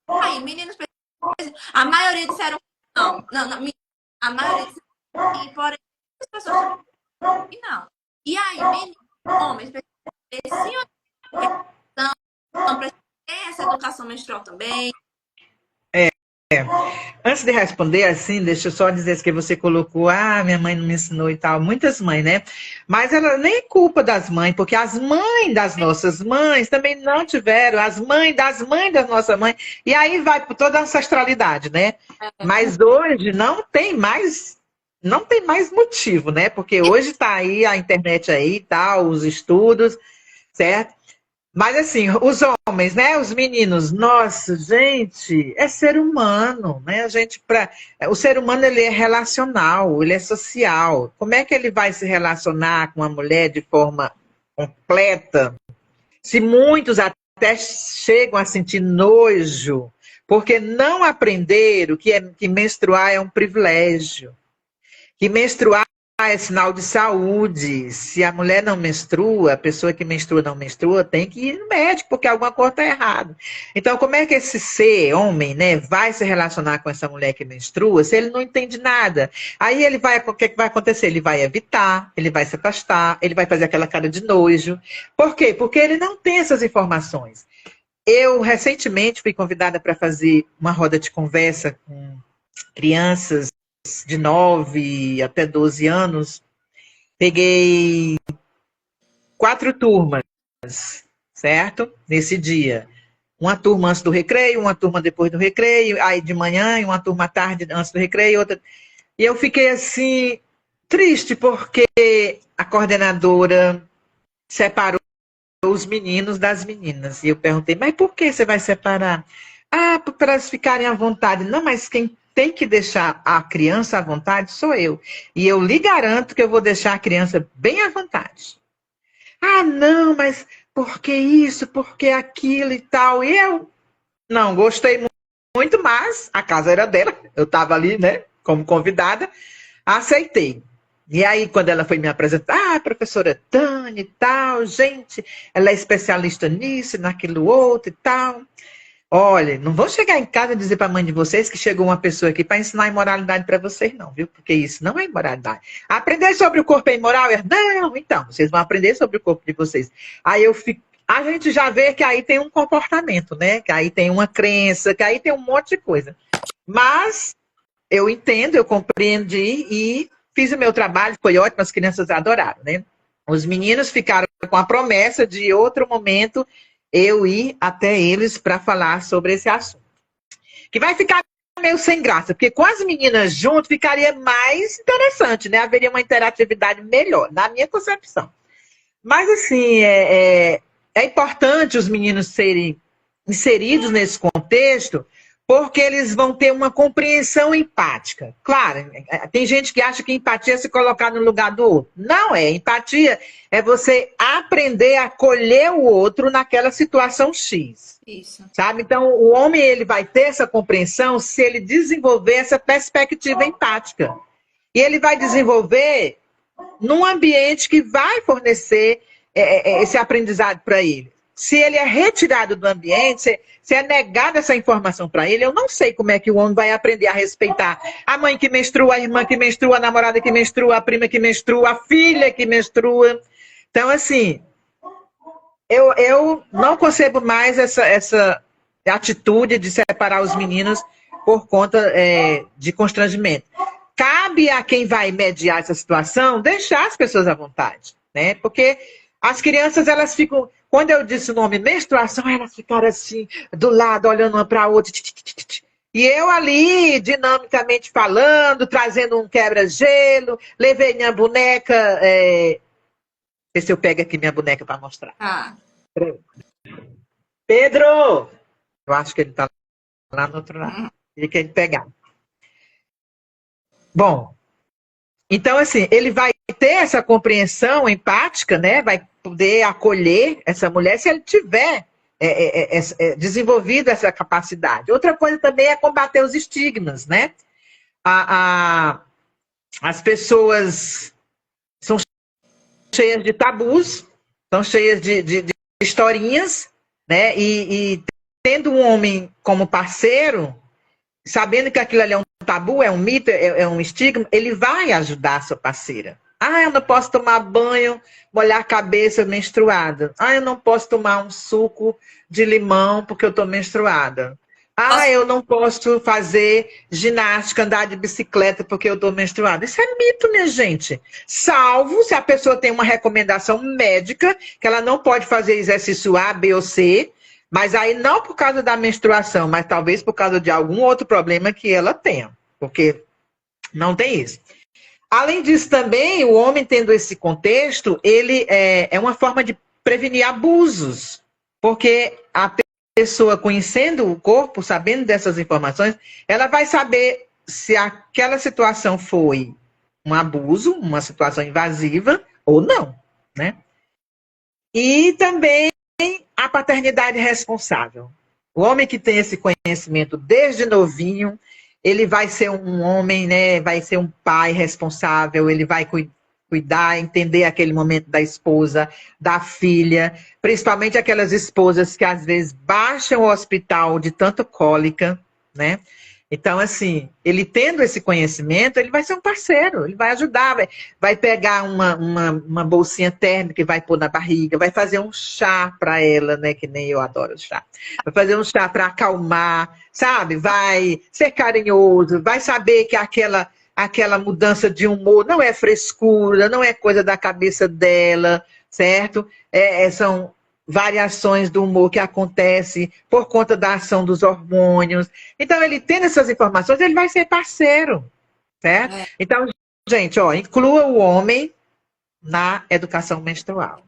Aí, meninos precisam. A maioria disseram não. A maioria disseram sim, porém, as pessoas não. E aí, meninos, homens precisam não precisam ter essa educação menstrual também. Antes de responder assim, deixa eu só dizer que você colocou, minha mãe não me ensinou e tal, muitas mães, né? Mas ela nem é culpa das mães, porque as mães das nossas mães também não tiveram, as mães das nossas mães, e aí vai por toda a ancestralidade, né? Mas hoje não tem mais motivo, né? Porque hoje tá aí a internet aí e tal, os estudos, certo? Mas assim, os homens, né, os meninos, nossa, gente, é ser humano, né? O ser humano ele é relacional, ele é social. Como é que ele vai se relacionar com uma mulher de forma completa? Se muitos até chegam a sentir nojo, porque não aprenderam que menstruar é um privilégio, que menstruar é sinal de saúde. Se a mulher não menstrua, a pessoa que menstrua não menstrua, tem que ir no médico, porque alguma coisa está errada. Então, como é que esse ser, homem, né, vai se relacionar com essa mulher que menstrua se ele não entende nada? Aí o que vai acontecer? Ele vai evitar, ele vai se afastar, ele vai fazer aquela cara de nojo. Por quê? Porque ele não tem essas informações. Eu, recentemente, fui convidada para fazer uma roda de conversa com crianças de 9 até 12 anos, peguei 4 turmas, certo? Nesse dia. Uma turma antes do recreio, uma turma depois do recreio, aí de manhã, e uma turma à tarde antes do recreio, outra. E eu fiquei assim, triste, porque a coordenadora separou os meninos das meninas. E eu perguntei, mas por que você vai separar? Ah, para elas ficarem à vontade. Não, mas quem tem que deixar a criança à vontade sou eu. E eu lhe garanto que eu vou deixar a criança bem à vontade. Ah, não, mas por que isso? Por que aquilo e tal? E eu não gostei muito, mas a casa era dela. Eu estava ali, né, como convidada, aceitei. E aí, quando ela foi me apresentar, professora Tânia e tal, gente, ela é especialista nisso, naquilo outro e tal. Olha, não vou chegar em casa e dizer para a mãe de vocês que chegou uma pessoa aqui para ensinar imoralidade para vocês, não, viu? Porque isso não é imoralidade. Aprender sobre o corpo é imoral? Não, então, vocês vão aprender sobre o corpo de vocês. Aí eu fico. A gente já vê que aí tem um comportamento, né? Que aí tem uma crença, que aí tem um monte de coisa. Mas eu entendo, eu compreendi e fiz o meu trabalho, foi ótimo, as crianças adoraram, né? Os meninos ficaram com a promessa de outro momento eu ir até eles para falar sobre esse assunto. Que vai ficar meio sem graça, porque com as meninas junto ficaria mais interessante, né? Haveria uma interatividade melhor, na minha concepção. Mas, assim, é importante os meninos serem inseridos nesse contexto, porque eles vão ter uma compreensão empática. Claro, tem gente que acha que empatia é se colocar no lugar do outro. Não é. Empatia é você aprender a acolher o outro naquela situação X. Isso. Sabe? Então, o homem ele vai ter essa compreensão se ele desenvolver essa perspectiva empática. E ele vai desenvolver num ambiente que vai fornecer esse aprendizado para ele. Se ele é retirado do ambiente, se é negada essa informação para ele, eu não sei como é que o homem vai aprender a respeitar a mãe que menstrua, a irmã que menstrua, a namorada que menstrua, a prima que menstrua, a filha que menstrua. Então, assim, eu não concebo mais essa atitude de separar os meninos por conta de constrangimento. Cabe a quem vai mediar essa situação deixar as pessoas à vontade, né? Porque as crianças, elas ficam... Quando eu disse o nome menstruação, elas ficaram assim, do lado, olhando uma para a outra. E eu ali, dinamicamente falando, trazendo um quebra-gelo, levei minha boneca... Vê se eu pego aqui minha boneca para mostrar. Ah. Pedro! Eu acho que ele está lá no outro lado. Ele quer pegar. Bom, então, assim, ele vai ter essa compreensão empática, né? Vai poder acolher essa mulher se ele tiver desenvolvido essa capacidade. Outra coisa também é combater os estigmas, né? As pessoas são cheias de tabus, são cheias de historinhas, né? E tendo um homem como parceiro, sabendo que aquilo ali é um tabu, é um mito, é um estigma, ele vai ajudar a sua parceira. Ah, eu não posso tomar banho, molhar a cabeça menstruada. Ah, eu não posso tomar um suco de limão porque eu estou menstruada. Ah, eu não posso fazer ginástica, andar de bicicleta porque eu estou menstruada. Isso é mito, minha gente. Salvo se a pessoa tem uma recomendação médica que ela não pode fazer exercício A, B ou C, mas aí não por causa da menstruação, mas talvez por causa de algum outro problema que ela tenha, porque não tem isso. Além disso também, o homem tendo esse contexto, ele é uma forma de prevenir abusos, Porque a pessoa conhecendo o corpo, sabendo dessas informações, ela vai saber se aquela situação foi um abuso, uma situação invasiva ou não, né? E também a paternidade responsável. O homem que tem esse conhecimento desde novinho, ele vai ser um homem, né? Vai ser um pai responsável, ele vai cuidar, entender aquele momento da esposa, da filha, principalmente aquelas esposas que às vezes baixam o hospital de tanta cólica, né? Então, assim, ele tendo esse conhecimento, ele vai ser um parceiro, ele vai ajudar, vai pegar uma bolsinha térmica e vai pôr na barriga, vai fazer um chá para ela, né? Que nem eu adoro chá. Vai fazer um chá para acalmar, sabe? Vai ser carinhoso, vai saber que aquela mudança de humor não é frescura, não é coisa da cabeça dela, certo? São variações do humor que acontece por conta da ação dos hormônios. Então, ele tendo essas informações, ele vai ser parceiro, certo? Então, gente, ó, inclua o homem na educação menstrual.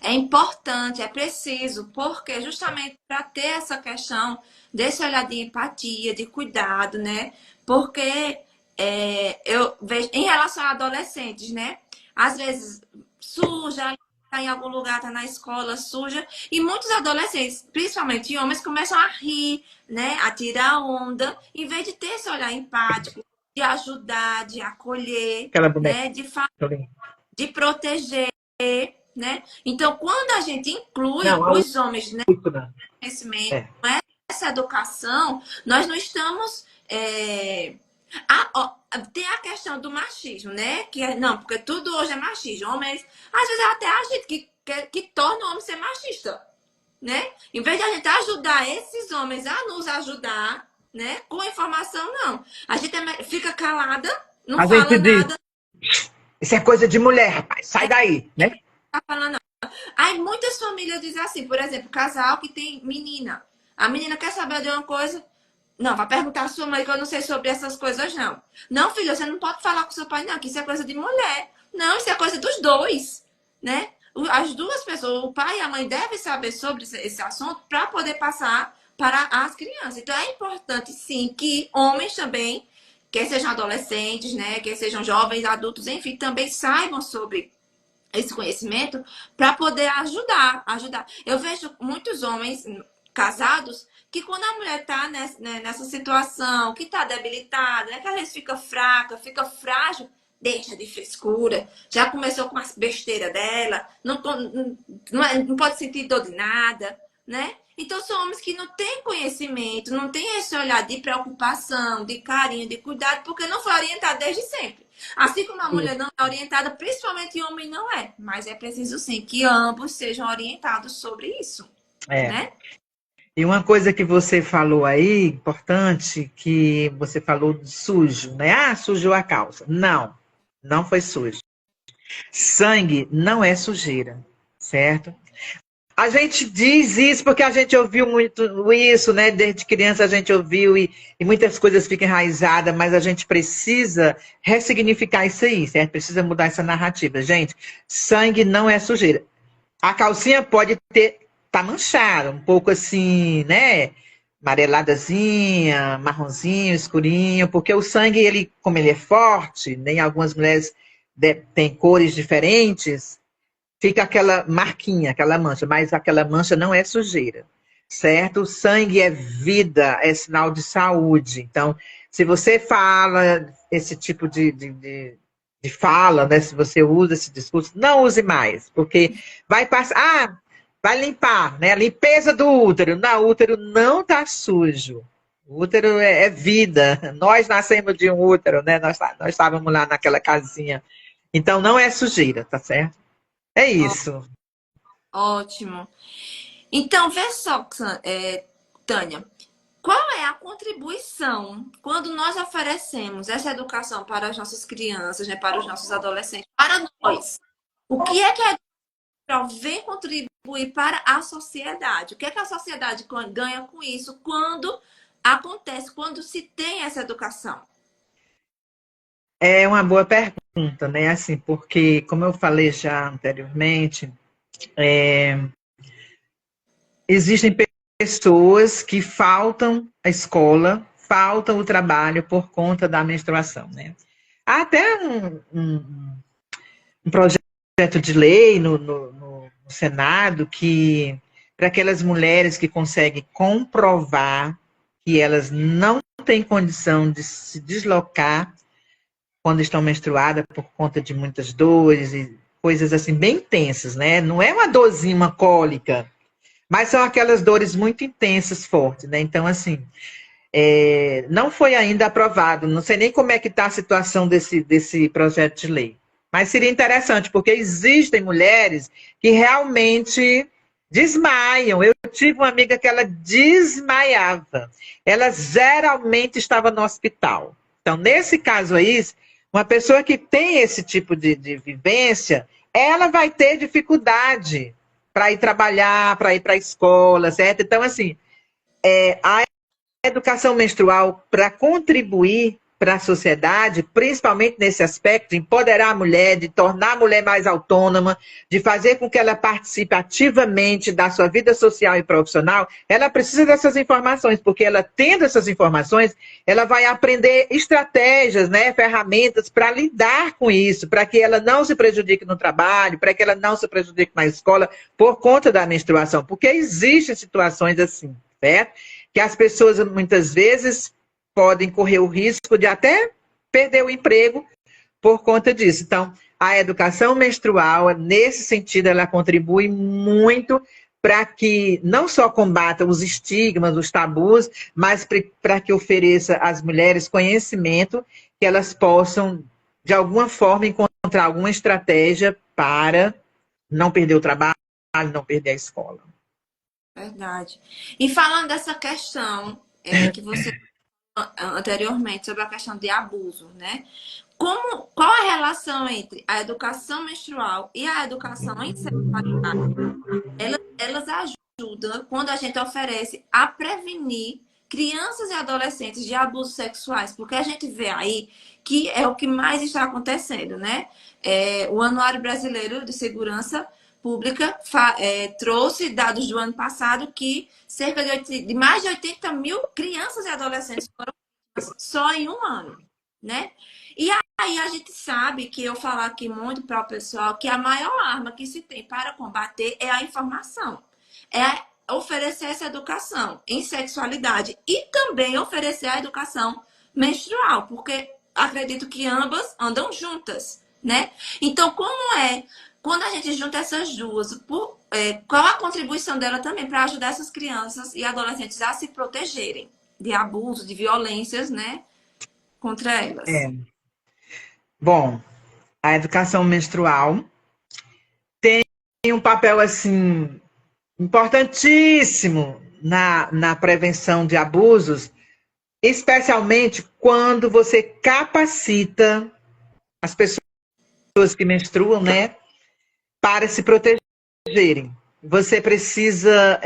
É importante, é preciso, porque justamente para ter essa questão desse olhar de empatia, de cuidado, né? Porque eu vejo em relação a adolescentes, né? Às vezes suja, tá em algum lugar, tá na escola suja, e muitos adolescentes, principalmente homens, começam a rir, né? A tirar onda, em vez de ter esse olhar empático, de ajudar, de acolher, Aquela boneca. né? De proteger, né? Então, quando a gente inclui os homens nesse conhecimento, nessa educação, nós não estamos. Tem a questão do machismo, né? Não, porque tudo hoje é machismo. Homens, às vezes até a gente que torna o homem ser machista, né? Em vez de a gente ajudar esses homens a nos ajudar, né? Com informação, não. A gente fica calada, não fala nada. Isso é coisa de mulher, rapaz. Sai daí, né? Tá falando. Aí muitas famílias dizem assim, por exemplo, casal que tem menina. A menina quer saber de uma coisa. Não, vai perguntar à sua mãe que eu não sei sobre essas coisas, não. Não, filho, você não pode falar com seu pai, não, que isso é coisa de mulher. Não, isso é coisa dos dois, né? As duas pessoas, o pai e a mãe devem saber sobre esse assunto para poder passar para as crianças. Então é importante, sim, que homens também, quer sejam adolescentes, né, quer sejam jovens, adultos, enfim, também saibam sobre esse conhecimento para poder ajudar. Eu vejo muitos homens casados que quando a mulher está nessa situação, que está debilitada, né, que às vezes fica fraca, fica frágil, deixa de frescura, já começou com as besteiras dela, não pode sentir dor de nada, né? Então são homens que não têm conhecimento, não têm esse olhar de preocupação, de carinho, de cuidado, porque não foi orientado desde sempre. Assim como a mulher não é orientada, principalmente o homem não é. Mas é preciso sim que ambos sejam orientados sobre isso, né? E uma coisa que você falou aí, importante, que você falou de sujo, né? Ah, sujou a calça. Não, não foi sujo. Sangue não é sujeira, certo? A gente diz isso porque a gente ouviu muito isso, né? Desde criança a gente ouviu e muitas coisas ficam enraizadas, mas a gente precisa ressignificar isso aí, certo? Precisa mudar essa narrativa. Gente, sangue não é sujeira. A calcinha pode tá manchada, um pouco assim, né? Amareladazinha, marronzinho, escurinho, porque o sangue, ele, como ele é forte, nem algumas mulheres têm cores diferentes, fica aquela marquinha, aquela mancha, mas aquela mancha não é sujeira, certo? O sangue é vida, é sinal de saúde. Então, se você fala esse tipo de fala, né? Se você usa esse discurso, não use mais, porque vai passar, vai limpar, né? A limpeza do útero. Não, o útero não está sujo. O útero é vida. Nós nascemos de um útero, né? Nós estávamos lá naquela casinha. Então, não é sujeira, tá certo? É isso. Ótimo. Então, vê só, Tânia, qual é a contribuição quando nós oferecemos essa educação para as nossas crianças, né, para os nossos adolescentes, para nós? O que é que a educação vem contribuir para a sociedade? O que é que a sociedade ganha com isso quando acontece, quando se tem essa educação? É uma boa pergunta, né? Assim, porque, como eu falei já anteriormente, existem pessoas que faltam à escola, faltam o trabalho por conta da menstruação, né? Há até um projeto de lei no Senado que, para aquelas mulheres que conseguem comprovar que elas não têm condição de se deslocar quando estão menstruadas por conta de muitas dores e coisas assim bem intensas, né? Não é uma dorzinha, uma cólica, mas são aquelas dores muito intensas, fortes, né? Então, assim, não foi ainda aprovado. Não sei nem como é que está a situação desse projeto de lei. Mas seria interessante, porque existem mulheres que realmente desmaiam. Eu tive uma amiga que ela desmaiava. Ela geralmente estava no hospital. Então, nesse caso aí, uma pessoa que tem esse tipo de vivência, ela vai ter dificuldade para ir trabalhar, para ir para a escola, certo? Então, assim, a educação menstrual, para contribuir para a sociedade, principalmente nesse aspecto, de empoderar a mulher, de tornar a mulher mais autônoma, de fazer com que ela participe ativamente da sua vida social e profissional, ela precisa dessas informações, porque ela tendo essas informações, ela vai aprender estratégias, né, ferramentas para lidar com isso, para que ela não se prejudique no trabalho, para que ela não se prejudique na escola por conta da menstruação, porque existem situações assim, certo? Que as pessoas muitas vezes podem correr o risco de até perder o emprego por conta disso. Então, a educação menstrual, nesse sentido, ela contribui muito para que não só combata os estigmas, os tabus, mas para que ofereça às mulheres conhecimento que elas possam, de alguma forma, encontrar alguma estratégia para não perder o trabalho, não perder a escola. Verdade. E falando dessa questão que você anteriormente sobre a questão de abuso, né? Qual a relação entre a educação menstrual e a educação em sexualidade? Elas ajudam quando a gente oferece a prevenir crianças e adolescentes de abusos sexuais, porque a gente vê aí que é o que mais está acontecendo, né? O Anuário Brasileiro de Segurança Pública trouxe dados do ano passado que cerca de mais de 80 mil crianças e adolescentes foram só em um ano, né? E aí a gente sabe que eu falar aqui muito para o pessoal que a maior arma que se tem para combater é a informação. É oferecer essa educação em sexualidade e também oferecer a educação menstrual, porque acredito que ambas andam juntas, né? Então, quando a gente junta essas duas, qual a contribuição dela também para ajudar essas crianças e adolescentes a se protegerem de abuso, de violências, né, contra elas? Bom, a educação menstrual tem um papel, assim, importantíssimo na prevenção de abusos, especialmente quando você capacita as pessoas que menstruam, né, para se protegerem. Você precisa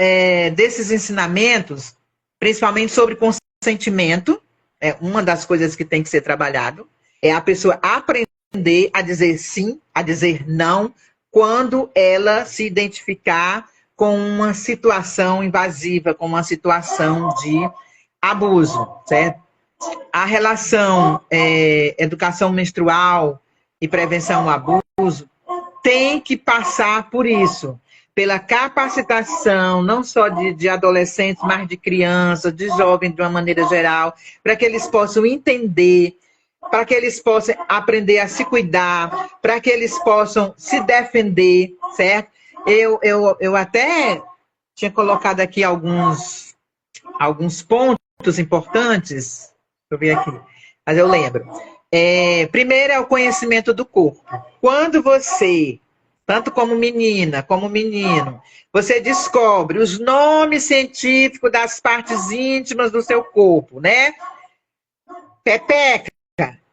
desses ensinamentos, principalmente sobre consentimento, é uma das coisas que tem que ser trabalhado, é a pessoa aprender a dizer sim, a dizer não, quando ela se identificar com uma situação invasiva, com uma situação de abuso, certo? A relação educação menstrual e prevenção ao abuso tem que passar por isso, pela capacitação, não só de adolescentes, mas de crianças, de jovens de uma maneira geral, para que eles possam entender, para que eles possam aprender a se cuidar, para que eles possam se defender, certo? Eu até tinha colocado aqui alguns pontos importantes, deixa eu ver aqui, mas eu lembro. Primeiro é o conhecimento do corpo. Quando você, tanto como menina, como menino, você descobre os nomes científicos das partes íntimas do seu corpo, né? Pepeca.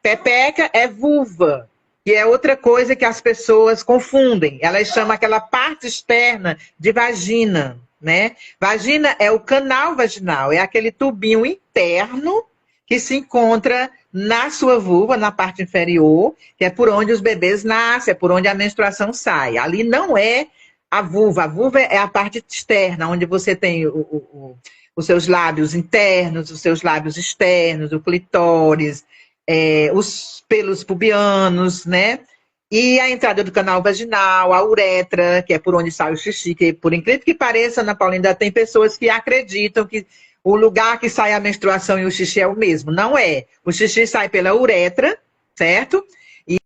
Pepeca é vulva, que é outra coisa que as pessoas confundem. Elas chamam aquela parte externa de vagina, né? Vagina é o canal vaginal, é aquele tubinho interno que se encontra na sua vulva, na parte inferior, que é por onde os bebês nascem, é por onde a menstruação sai. Ali não é a vulva. A vulva é a parte externa, onde você tem os seus lábios internos, os seus lábios externos, o clitóris, os pelos pubianos, né? E a entrada do canal vaginal, a uretra, que é por onde sai o xixi, que por incrível que pareça, Ana Paula, ainda tem pessoas que acreditam que o lugar que sai a menstruação e o xixi é o mesmo. Não é. O xixi sai pela uretra, certo?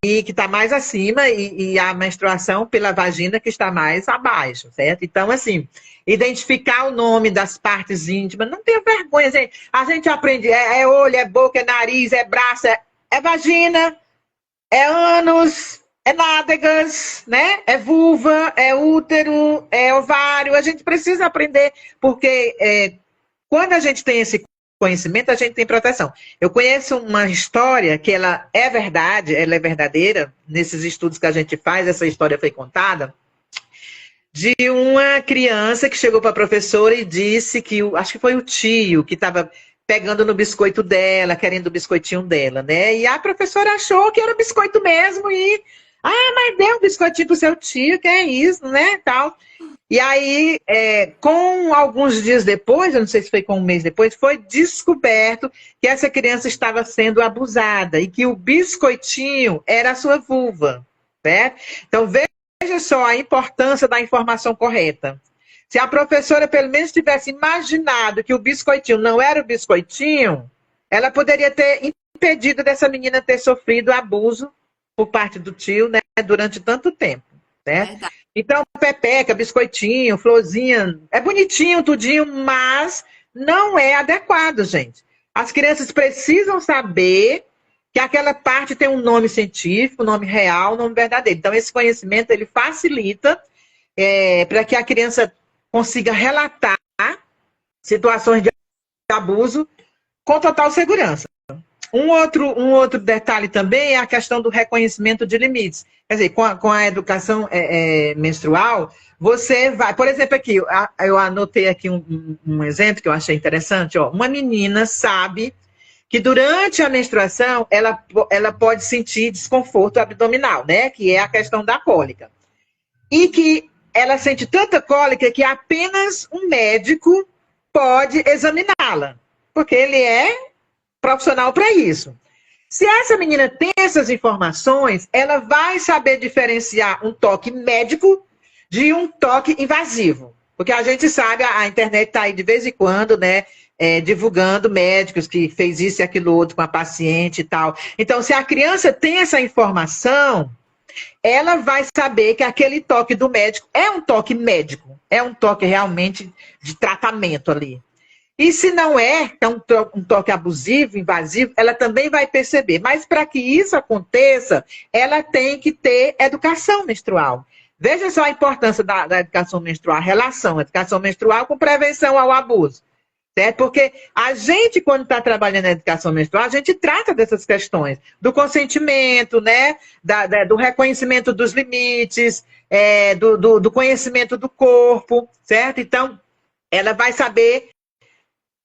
E que está mais acima, e a menstruação pela vagina, que está mais abaixo, certo? Então, assim, identificar o nome das partes íntimas, não tenha vergonha, gente. A gente aprende, é olho, é boca, é nariz, é braço, é vagina, é ânus, é nádegas, né? É vulva, é útero, é ovário. A gente precisa aprender, porque quando a gente tem esse conhecimento, a gente tem proteção. Eu conheço uma história que ela é verdade, ela é verdadeira, nesses estudos que a gente faz, essa história foi contada, de uma criança que chegou para a professora e disse que, acho que foi o tio que estava pegando no biscoito dela, querendo o biscoitinho dela, né? E a professora achou que era biscoito mesmo e, mas deu um biscoitinho pro seu tio, que é isso, né, tal. E aí, com alguns dias depois, eu não sei se foi com um mês depois, foi descoberto que essa criança estava sendo abusada e que o biscoitinho era a sua vulva, certo? Então, veja só a importância da informação correta. Se a professora pelo menos tivesse imaginado que o biscoitinho não era o biscoitinho, ela poderia ter impedido dessa menina ter sofrido abuso por parte do tio, né, durante tanto tempo, né? Verdade. Então, pepeca, biscoitinho, florzinha, é bonitinho, tudinho, mas não é adequado, gente. As crianças precisam saber que aquela parte tem um nome científico, um nome real, um nome verdadeiro. Então, esse conhecimento, ele facilita para que a criança consiga relatar situações de abuso com total segurança. Um outro detalhe também é a questão do reconhecimento de limites. Quer dizer, com a educação menstrual, você vai... Por exemplo, aqui, eu anotei aqui um exemplo que eu achei interessante. Ó, uma menina sabe que durante a menstruação ela pode sentir desconforto abdominal, né? Que é a questão da cólica. E que ela sente tanta cólica que apenas um médico pode examiná-la, porque ele é profissional para isso. Se essa menina tem essas informações, ela vai saber diferenciar um toque médico de um toque invasivo. Porque a gente sabe, a internet está aí de vez em quando, né, divulgando médicos que fez isso e aquilo outro com a paciente e tal. Então, se a criança tem essa informação, ela vai saber que aquele toque do médico é um toque médico, é um toque realmente de tratamento ali. E se não é um toque abusivo, invasivo, ela também vai perceber. Mas para que isso aconteça, ela tem que ter educação menstrual. Veja só a importância da educação menstrual, a relação, educação menstrual com prevenção ao abuso. Certo? Porque a gente, quando está trabalhando na educação menstrual, a gente trata dessas questões, do consentimento, né? Do reconhecimento dos limites, do conhecimento do corpo, certo? Então, ela vai saber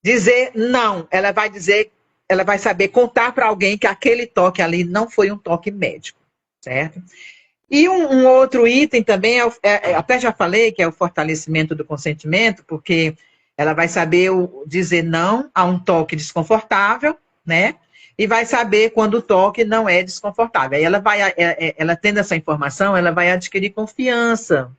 dizer não, ela vai saber contar para alguém que aquele toque ali não foi um toque médico, certo? E um outro item também, até já falei, que é o fortalecimento do consentimento, porque ela vai saber dizer não a um toque desconfortável, né? E vai saber quando o toque não é desconfortável. Aí ela tendo essa informação, ela vai adquirir confiança.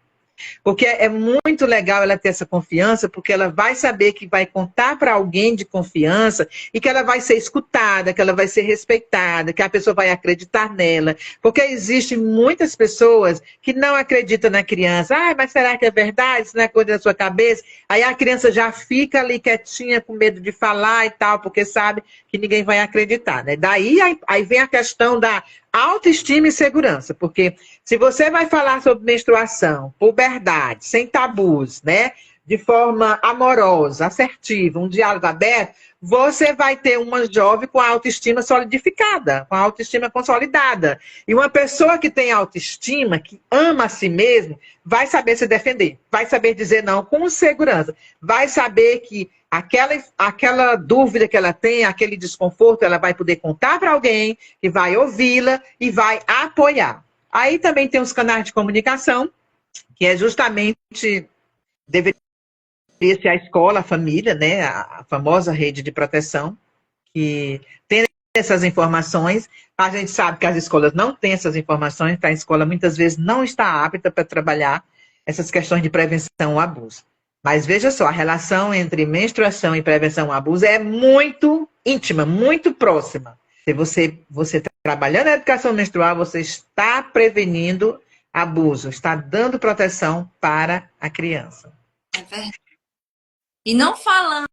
Porque é muito legal ela ter essa confiança, porque ela vai saber que vai contar para alguém de confiança e que ela vai ser escutada, que ela vai ser respeitada, que a pessoa vai acreditar nela. Porque existem muitas pessoas que não acreditam na criança. Mas será que é verdade? Isso não é coisa da sua cabeça? Aí a criança já fica ali quietinha, com medo de falar e tal, porque sabe que ninguém vai acreditar, né? Daí aí vem a questão da autoestima e segurança, porque se você vai falar sobre menstruação, puberdade, sem tabus, né, de forma amorosa, assertiva, um diálogo aberto, você vai ter uma jovem com a autoestima solidificada, com a autoestima consolidada. E uma pessoa que tem autoestima, que ama a si mesmo, vai saber se defender, vai saber dizer não com segurança, vai saber que aquela dúvida que ela tem, aquele desconforto, ela vai poder contar para alguém que vai ouvi-la e vai apoiar. Aí também tem os canais de comunicação, que é justamente, deveria ser a escola, a família, né, a famosa rede de proteção, que tem essas informações. A gente sabe que as escolas não têm essas informações, então a escola muitas vezes não está apta para trabalhar essas questões de prevenção ao abuso. Mas veja só, a relação entre menstruação e prevenção ao abuso é muito íntima, muito próxima. Se você trabalhando a educação menstrual, você está prevenindo abuso, está dando proteção para a criança. É verdade. E não falando,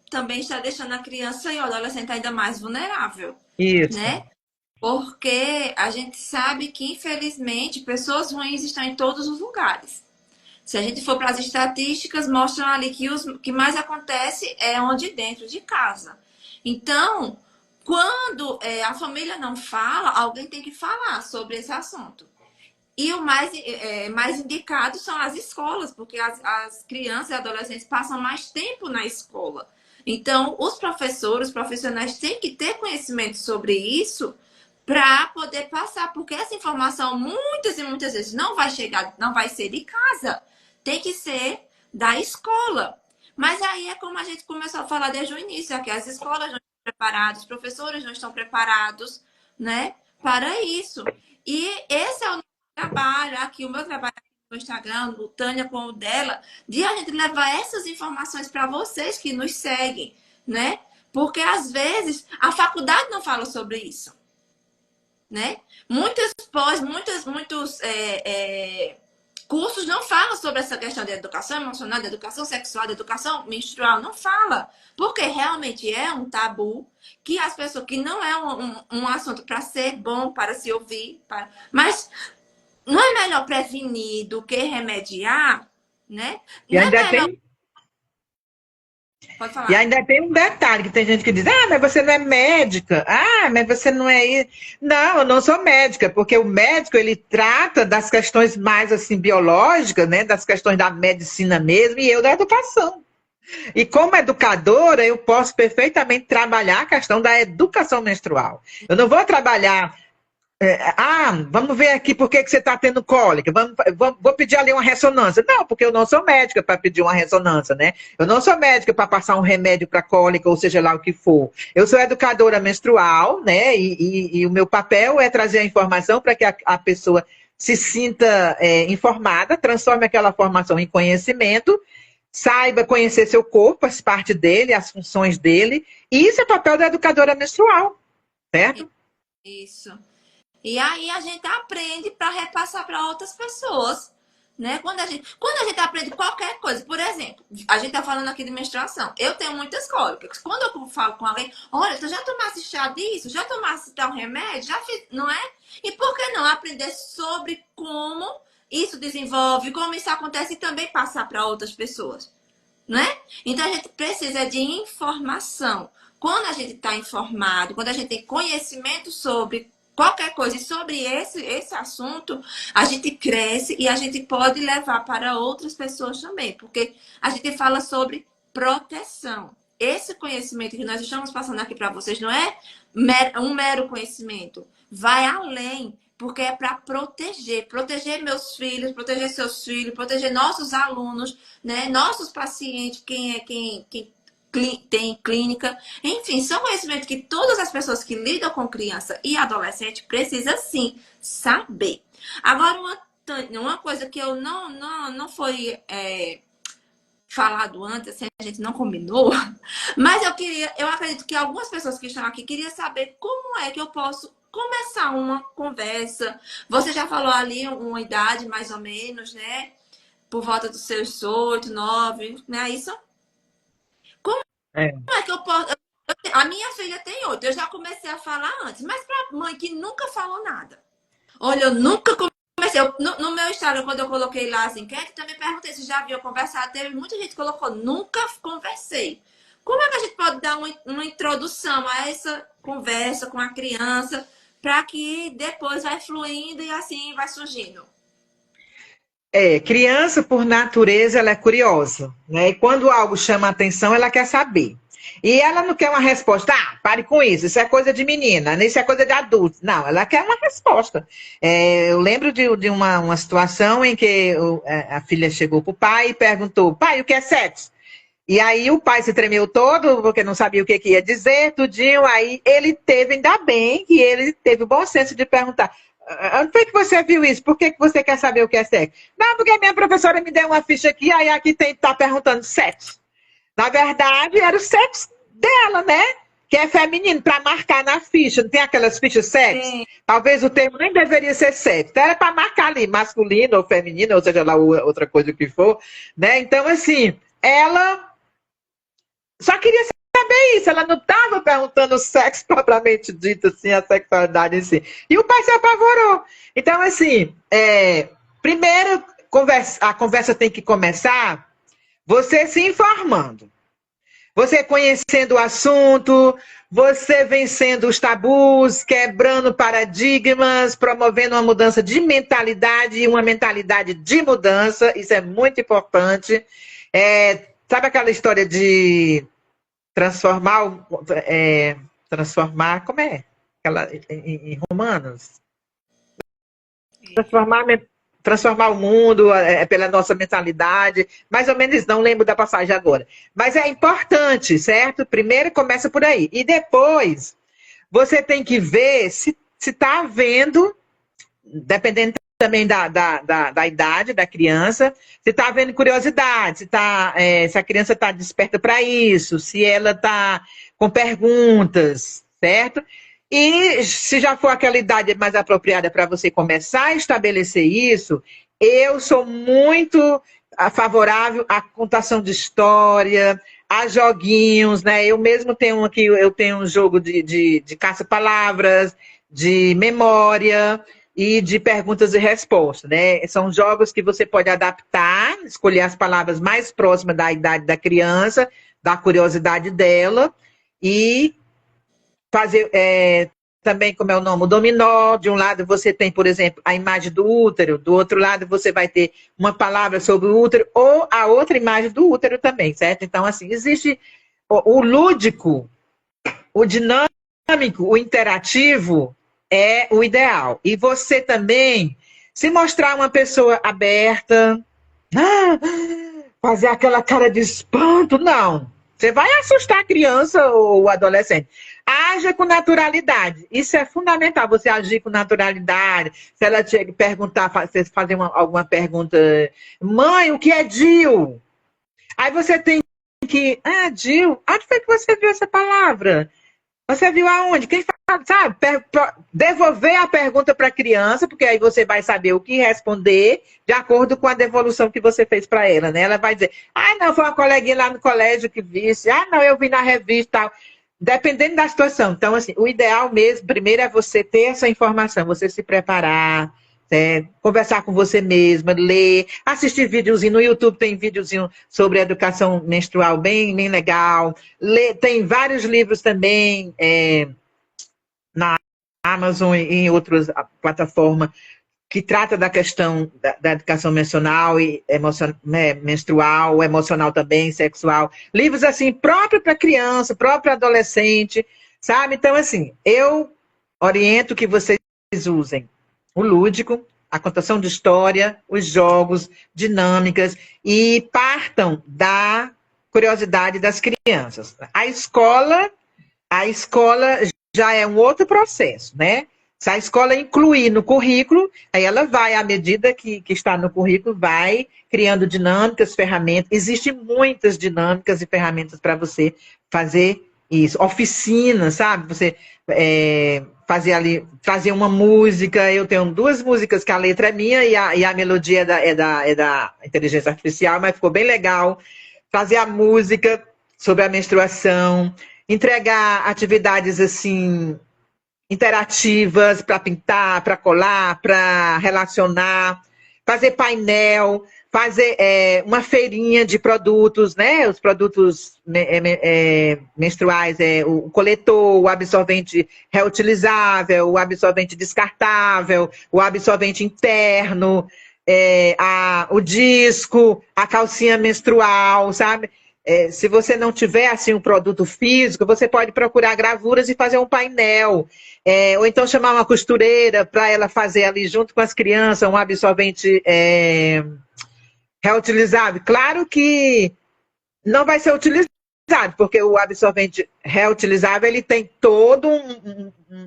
também está deixando a criança e o adolescente ainda mais vulnerável, Isso. né? Porque a gente sabe que, infelizmente, pessoas ruins estão em todos os lugares. Se a gente for para as estatísticas, mostram ali que o que mais acontece é onde dentro de casa. Então, quando a família não fala, alguém tem que falar sobre esse assunto. E o mais indicado são as escolas, porque as crianças e adolescentes passam mais tempo na escola. Então, os professores, os profissionais têm que ter conhecimento sobre isso para poder passar, porque essa informação muitas e muitas vezes não vai chegar, não vai ser de casa, tem que ser da escola. Mas aí é como a gente começou a falar desde o início, é que as escolas não estão preparadas, os professores não estão preparados, né, para isso. E esse é o trabalho, aqui o meu trabalho aqui no Instagram, o Tânia com o dela, de a gente levar essas informações para vocês que nos seguem, né? Porque às vezes a faculdade não fala sobre isso, né? Muitos cursos não falam sobre essa questão de educação emocional, de educação sexual, de educação menstrual, não fala, porque realmente é um tabu que as pessoas que não é um assunto para ser bom, para se ouvir, mas não é melhor prevenir do que remediar, né? E Não é ainda melhor. tem Pode E falar. ainda tem um detalhe, que tem gente que diz, mas você não é médica. Mas você não é... Não, eu não sou médica, porque o médico, ele trata das questões mais, assim, biológicas, né? Das questões da medicina mesmo, e eu da educação. E como educadora, eu posso perfeitamente trabalhar a questão da educação menstrual. Eu não vou trabalhar vamos ver aqui por que você está tendo cólica. Vou pedir ali uma ressonância. Não, porque eu não sou médica para pedir uma ressonância, né? Eu não sou médica para passar um remédio para cólica, ou seja lá o que for. Eu sou educadora menstrual, né? E o meu papel é trazer a informação para que a pessoa se sinta informada, transforme aquela formação em conhecimento, saiba conhecer seu corpo, as partes dele, as funções dele. E isso é papel da educadora menstrual, certo? Isso. E aí a gente aprende para repassar para outras pessoas, né? Quando a gente aprende qualquer coisa, por exemplo, a gente tá falando aqui de menstruação. Eu tenho muitas cólicas. Quando eu falo com alguém, olha, tu já tomaste chá disso? Já tomaste tal remédio? Já fiz, não é? E por que não aprender sobre como isso desenvolve, como isso acontece e também passar para outras pessoas, né? Então a gente precisa de informação. Quando a gente está informado, quando a gente tem conhecimento sobre qualquer coisa e sobre esse assunto, a gente cresce e a gente pode levar para outras pessoas também, porque a gente fala sobre proteção. Esse conhecimento que nós estamos passando aqui para vocês não é um mero conhecimento, vai além, porque é para proteger meus filhos, proteger seus filhos, proteger nossos alunos, né? Nossos pacientes, quem tem clínica, enfim, são conhecimentos que todas as pessoas que lidam com criança e adolescente precisam sim saber. Agora, uma coisa que eu não foi falado antes, assim, a gente não combinou, mas eu acredito que algumas pessoas que estão aqui queriam saber como é que eu posso começar uma conversa. Você já falou ali uma idade mais ou menos, né? Por volta dos seus 8, 9, não é isso? É. Como é que eu posso. A minha filha tem 8, eu já comecei a falar antes, mas para mãe que nunca falou nada. Olha, eu nunca comecei. No meu Instagram, quando eu coloquei lá as enquetes, também perguntei se já havia conversado. Teve muita gente que colocou, nunca conversei. Como é que a gente pode dar uma introdução a essa conversa com a criança para que depois vai fluindo e assim vai surgindo? Criança, por natureza, ela é curiosa, né? E quando algo chama a atenção, ela quer saber. E ela não quer uma resposta, pare com isso é coisa de menina, isso é coisa de adulto. Não, ela quer uma resposta. Eu lembro de uma situação em que a filha chegou para o pai e perguntou, pai, o que é sexo? E aí o pai se tremeu todo, porque não sabia o que ia dizer, tudinho. Aí ele teve, ainda bem que ele teve o bom senso de perguntar, onde foi que você viu isso? Por que você quer saber o que é sexo? Não, porque a minha professora me deu uma ficha aqui, aí aqui tá perguntando sexo. Na verdade, era o sexo dela, né? Que é feminino, para marcar na ficha. Não tem aquelas fichas sexo? Sim. Talvez o termo nem deveria ser sexo. Então, era para marcar ali, masculino ou feminino, ou seja lá outra coisa que for. Né? Então, assim, ela só queria saber isso. Ela não estava perguntando o sexo propriamente dito, assim, a sexualidade em si. E o pai se apavorou. Então, assim, primeiro, a conversa tem que começar você se informando. Você conhecendo o assunto, você vencendo os tabus, quebrando paradigmas, promovendo uma mudança de mentalidade e uma mentalidade de mudança. Isso é muito importante. Sabe aquela história de transformar, como é? Aquela, em Romanos? Transformar o mundo pela nossa mentalidade, mais ou menos, não lembro da passagem agora. Mas é importante, certo? Primeiro começa por aí. E depois, você tem que ver se está havendo, dependendo também da idade da criança, se está havendo curiosidade, se a criança está desperta para isso, se ela está com perguntas, certo? E se já for aquela idade mais apropriada para você começar a estabelecer isso, eu sou muito favorável à contação de história, a joguinhos, né? Eu mesmo tenho aqui, eu tenho um jogo de caça-palavras, de memória e de perguntas e respostas, né? São jogos que você pode adaptar, escolher as palavras mais próximas da idade da criança, da curiosidade dela e fazer também, como é o nome, o dominó. De um lado você tem, por exemplo, a imagem do útero, do outro lado você vai ter uma palavra sobre o útero ou a outra imagem do útero também, certo? Então, assim, existe o lúdico, o dinâmico, o interativo é o ideal. E você também se mostrar uma pessoa aberta, fazer aquela cara de espanto, não. Você vai assustar a criança ou o adolescente. Haja com naturalidade. Isso é fundamental, você agir com naturalidade. Se ela te perguntar, fazer alguma pergunta, mãe, o que é Jill? Aí você tem que, Jill, onde foi que você viu essa palavra? Você viu aonde? Quem fala, sabe? Devolver a pergunta para a criança, porque aí você vai saber o que responder de acordo com a devolução que você fez para ela, né? Ela vai dizer, não, foi uma coleguinha lá no colégio que disse, não, eu vi na revista e tal. Dependendo da situação. Então, assim, o ideal mesmo, primeiro, é você ter essa informação, você se preparar, conversar com você mesma, ler, assistir videozinho. No YouTube tem videozinho sobre educação menstrual bem, bem legal. Tem vários livros também na Amazon e em outras plataformas que trata da questão da educação menstrual, emocional também, sexual. Livros, assim, próprio para criança, próprio para adolescente, sabe? Então, assim, eu oriento que vocês usem o lúdico, a contação de história, os jogos, dinâmicas, e partam da curiosidade das crianças. A escola já é um outro processo, né? Se a escola incluir no currículo, aí ela vai, à medida que está no currículo, vai criando dinâmicas, ferramentas. Existem muitas dinâmicas e ferramentas para você fazer isso. Oficina, sabe? Você fazer ali, trazer uma música. Eu tenho 2 músicas que a letra é minha e a melodia é da inteligência artificial, mas ficou bem legal. Fazer a música sobre a menstruação, entregar atividades assim interativas para pintar, para colar, para relacionar, fazer painel, fazer uma feirinha de produtos, né? Os produtos menstruais, o coletor, o absorvente reutilizável, o absorvente descartável, o absorvente interno, o disco, a calcinha menstrual, sabe? Se você não tiver assim um produto físico, você pode procurar gravuras e fazer um painel. Ou então chamar uma costureira para ela fazer ali junto com as crianças um absorvente reutilizável. Claro que não vai ser utilizado, porque o absorvente reutilizável ele tem toda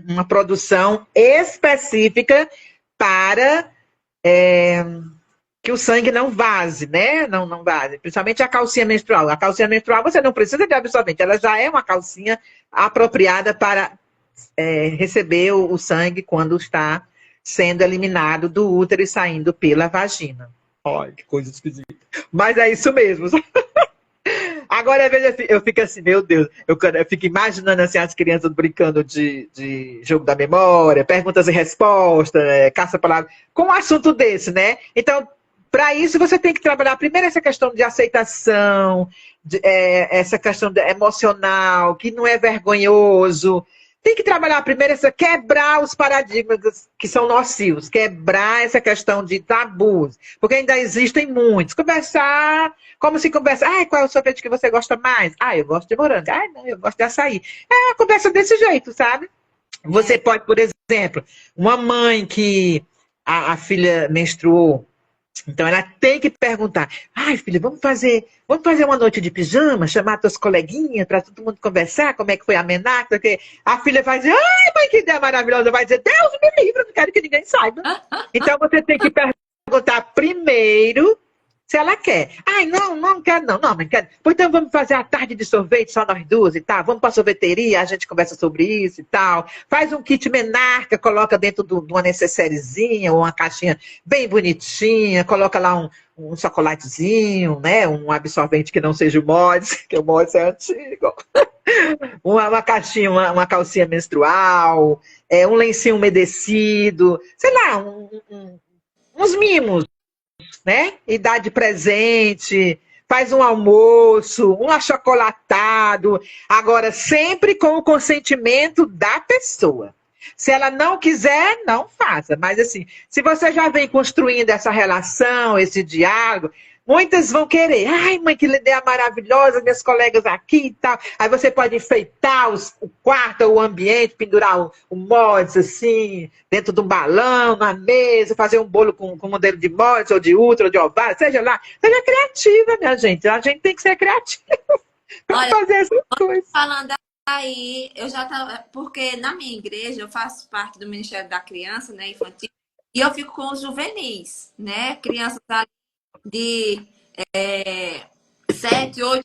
uma produção específica para que o sangue não vaze, né? Não vaze. Principalmente a calcinha menstrual. A calcinha menstrual você não precisa de absorvente, ela já é uma calcinha apropriada para receber o sangue quando está sendo eliminado do útero e saindo pela vagina. Olha, que coisa esquisita. Mas é isso mesmo. Agora, eu fico assim, meu Deus, eu fico imaginando assim, as crianças brincando de jogo da memória, perguntas e respostas, caça-palavras, com um assunto desse, né? Então, para isso, você tem que trabalhar primeiro essa questão de aceitação, essa questão emocional, que não é vergonhoso. Tem que trabalhar primeiro quebrar os paradigmas que são nocivos, quebrar essa questão de tabus, porque ainda existem muitos. Conversar, como se conversa, qual é o sorvete que você gosta mais? Eu gosto de morango. Não, eu gosto de açaí. É uma conversa desse jeito, sabe? Você pode, por exemplo, uma mãe que a filha menstruou, então ela tem que perguntar, filha, vamos fazer uma noite de pijama, chamar tuas coleguinhas para todo mundo conversar, como é que foi a menarca, porque a filha vai dizer, mãe, que ideia maravilhosa, vai dizer, Deus me livre, eu não quero que ninguém saiba. Então você tem que perguntar primeiro se ela quer. Não quero não, mãe, quero. Pois então vamos fazer a tarde de sorvete, só nós duas e tal, vamos para a sorveteria, a gente conversa sobre isso e tal. Faz um kit menarca, coloca dentro de uma necessairezinha ou uma caixinha bem bonitinha, coloca lá um chocolatezinho, né? Um absorvente que não seja o Mods, que o Mods é antigo. Uma caixinha, uma calcinha menstrual, um lencinho umedecido, sei lá, uns mimos, né? E dá de presente, faz um almoço, um achocolatado. Agora, sempre com o consentimento da pessoa. Se ela não quiser, não faça. Mas assim, se você já vem construindo essa relação, esse diálogo, muitas vão querer. Mãe, que ideia maravilhosa, minhas colegas aqui e tal. Aí você pode enfeitar o quarto, o ambiente, pendurar o mods, assim, dentro de um balão, na mesa, fazer um bolo com modelo de mods, ou de útero, ou de ovário, seja lá. Seja criativa, minha gente. A gente tem que ser criativa para fazer essas coisas. Falando aí, eu já tava... Porque na minha igreja, eu faço parte do Ministério da Criança, né, infantil, e eu fico com os juvenis, né? Crianças de 7, 8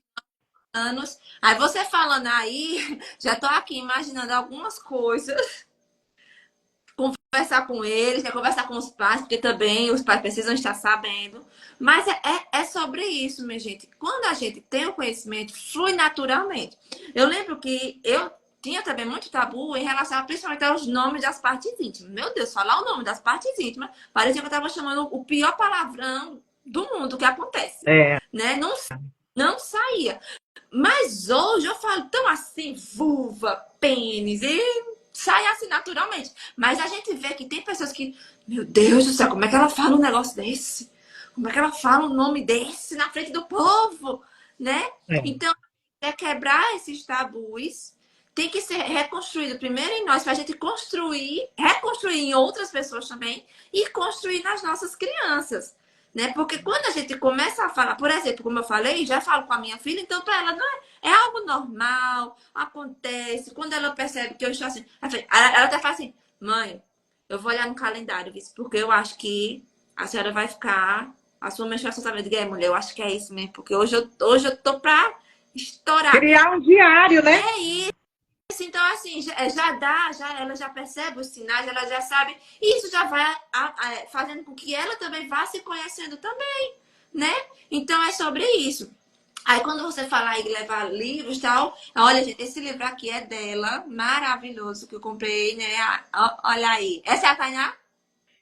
anos. Aí você falando aí, já tô aqui imaginando algumas coisas. Conversar com eles, né? Conversar com os pais, porque também os pais precisam estar sabendo. Mas é sobre isso, minha gente. Quando a gente tem o conhecimento, flui naturalmente. Eu lembro que eu tinha também muito tabu em relação principalmente aos nomes das partes íntimas. Meu Deus, falar o nome das partes íntimas, parecia que eu estava chamando o pior palavrão do mundo que acontece. Né? Não saía. Mas hoje eu falo tão assim, vulva, pênis, e sai assim naturalmente. Mas a gente vê que tem pessoas que, meu Deus do céu, como é que ela fala um negócio desse? Como é que ela fala um nome desse na frente do povo? Né? Então, quebrar esses tabus tem que ser reconstruído primeiro em nós, para a gente reconstruir em outras pessoas também e construir nas nossas crianças. Né? Porque quando a gente começa a falar, por exemplo, como eu falei, já falo com a minha filha, então para ela não é algo normal, acontece. Quando ela percebe que eu estou assim, ela até fala assim, mãe, eu vou olhar no calendário, porque eu acho que a senhora vai ficar, a sua menstruação tá vendo, mulher, eu acho que é isso mesmo, porque hoje eu tô para estourar. Criar um diário, né? É isso. Então, assim, ela já percebe os sinais, ela já sabe, e isso já vai fazendo com que ela também vá se conhecendo também, né? Então, é sobre isso. Aí, quando você falar em levar livros e tal, olha, gente, esse livro aqui é dela, maravilhoso, que eu comprei, né? Olha aí. Essa é a Tainá?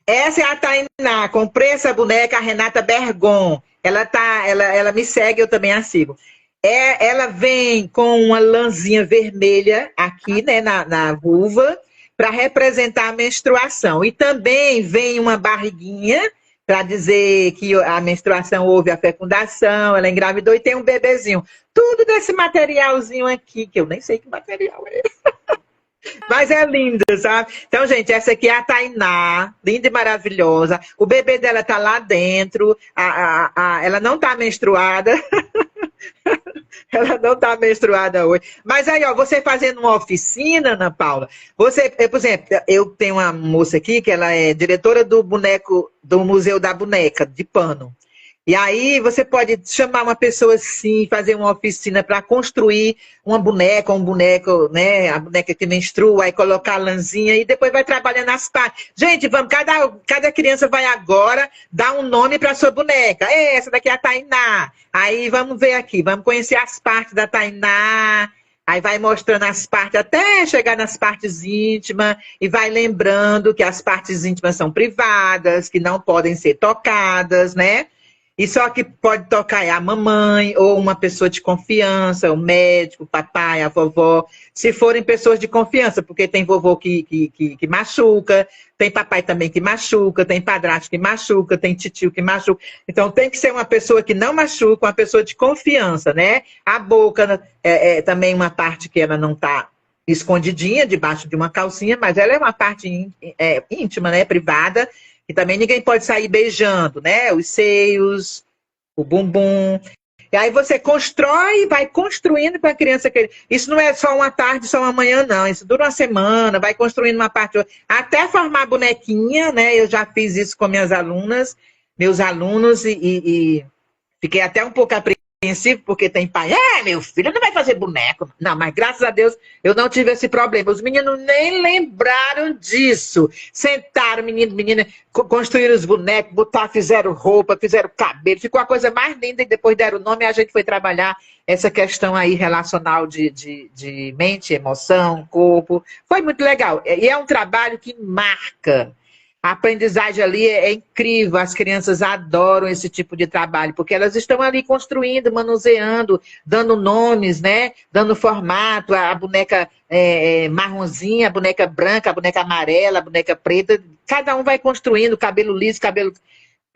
Essa é a Tainá. Comprei essa boneca, a Renata Bergon. Ela me segue, eu também a sigo. Ela vem com uma lãzinha vermelha aqui, né, na vulva, para representar a menstruação. E também vem uma barriguinha para dizer que a menstruação houve a fecundação, ela engravidou e tem um bebezinho. Tudo desse materialzinho aqui, que eu nem sei que material é esse. Mas é linda, sabe? Então, gente, essa aqui é a Tainá, linda e maravilhosa. O bebê dela tá lá dentro, ela não tá menstruada. Ela não tá menstruada hoje. Mas aí, ó, você fazendo uma oficina, Ana Paula, você, por exemplo, eu tenho uma moça aqui que ela é diretora do Museu da Boneca, de pano. E aí você pode chamar uma pessoa assim, fazer uma oficina para construir uma boneca, um boneco, né? A boneca que menstrua, aí colocar a lãzinha e depois vai trabalhando as partes. Gente, vamos, cada criança vai agora dar um nome para sua boneca. Essa daqui é a Tainá. Aí vamos ver aqui, vamos conhecer as partes da Tainá. Aí vai mostrando as partes até chegar nas partes íntimas e vai lembrando que as partes íntimas são privadas, que não podem ser tocadas, né? E só que pode tocar é a mamãe ou uma pessoa de confiança, o médico, o papai, a vovó, se forem pessoas de confiança, porque tem vovô que machuca, tem papai também que machuca, tem padrasto que machuca, tem titio que machuca. Então tem que ser uma pessoa que não machuca, uma pessoa de confiança, né? A boca é também uma parte que ela não está escondidinha debaixo de uma calcinha, mas ela é uma parte íntima, né? Privada. E também ninguém pode sair beijando, né? Os seios, o bumbum. E aí você constrói, vai construindo para a criança querer. Isso não é só uma tarde, só uma manhã, não. Isso dura uma semana, vai construindo uma parte. Até formar bonequinha, né? Eu já fiz isso com minhas alunas, meus alunos, e fiquei até um pouco apreensivo, porque tem pai, meu filho não vai fazer boneco. Não, mas graças a Deus eu não tive esse problema. Os meninos nem lembraram disso. Sentaram, menina, construíram os bonecos, fizeram roupa, fizeram cabelo, ficou a coisa mais linda e depois deram o nome e a gente foi trabalhar essa questão aí relacional de mente, emoção, corpo. Foi muito legal. E é um trabalho que marca. A aprendizagem ali é incrível, as crianças adoram esse tipo de trabalho, porque elas estão ali construindo, manuseando, dando nomes, né? Dando formato, a boneca marronzinha, a boneca branca, a boneca amarela, a boneca preta, cada um vai construindo, cabelo liso, cabelo...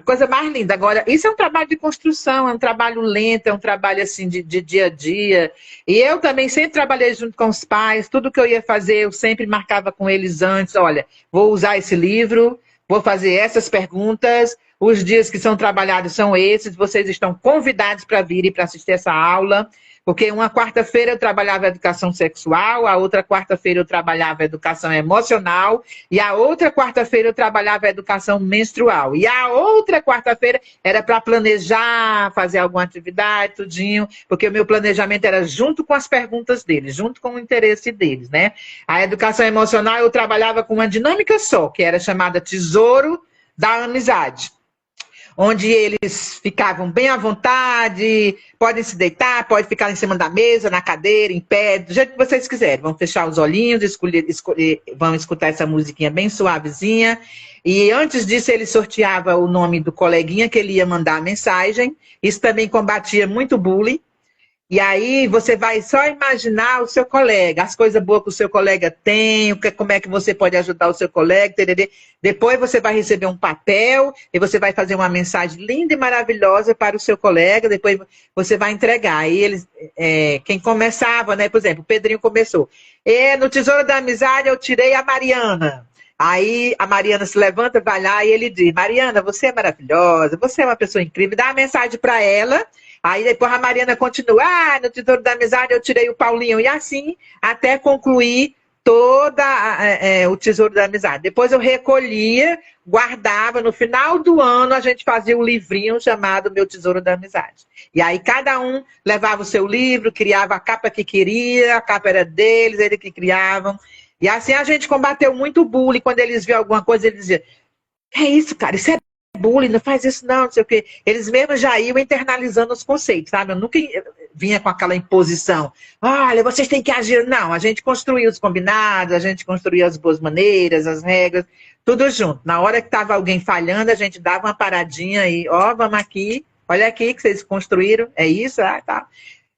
Coisa mais linda. Agora, isso é um trabalho de construção, é um trabalho lento, é um trabalho assim de dia a dia. E eu também sempre trabalhei junto com os pais, tudo que eu ia fazer, eu sempre marcava com eles antes, olha, vou usar esse livro, vou fazer essas perguntas, os dias que são trabalhados são esses, vocês estão convidados para vir e para assistir essa aula, porque uma quarta-feira eu trabalhava educação sexual, a outra quarta-feira eu trabalhava educação emocional, e a outra quarta-feira eu trabalhava educação menstrual. E a outra quarta-feira era para planejar, fazer alguma atividade, tudinho, porque o meu planejamento era junto com as perguntas deles, junto com o interesse deles, né? A educação emocional eu trabalhava com uma dinâmica só, que era chamada Tesouro da Amizade, onde eles ficavam bem à vontade, podem se deitar, pode ficar em cima da mesa, na cadeira, em pé, do jeito que vocês quiserem. Vão fechar os olhinhos, vão escutar essa musiquinha bem suavezinha. E antes disso, ele sorteava o nome do coleguinha que ele ia mandar a mensagem. Isso também combatia muito bullying. E aí você vai só imaginar o seu colega, as coisas boas que o seu colega tem, como é que você pode ajudar o seu colega, tererê. Depois você vai receber um papel e você vai fazer uma mensagem linda e maravilhosa para o seu colega, depois você vai entregar. Aí eles, quem começava, né? Por exemplo, o Pedrinho começou. No Tesouro da Amizade eu tirei a Mariana. Aí a Mariana se levanta, vai lá e ele diz, Mariana, você é maravilhosa, você é uma pessoa incrível, dá uma mensagem para ela. Aí depois a Mariana continua, no Tesouro da Amizade eu tirei o Paulinho, e assim até concluir todo o Tesouro da Amizade. Depois eu recolhia, guardava, no final do ano a gente fazia um livrinho chamado Meu Tesouro da Amizade. E aí cada um levava o seu livro, criava a capa que queria, a capa era deles, eles que criavam. E assim a gente combateu muito o bullying, quando eles viam alguma coisa, eles diziam, é isso, cara, isso é bullying, não faz isso não sei o quê. Eles mesmos já iam internalizando os conceitos, sabe? Eu nunca vinha com aquela imposição. Olha, vocês têm que agir. Não, a gente construía os combinados, a gente construía as boas maneiras, as regras, tudo junto. Na hora que estava alguém falhando, a gente dava uma paradinha e, vamos aqui, olha aqui que vocês construíram, é isso, tá.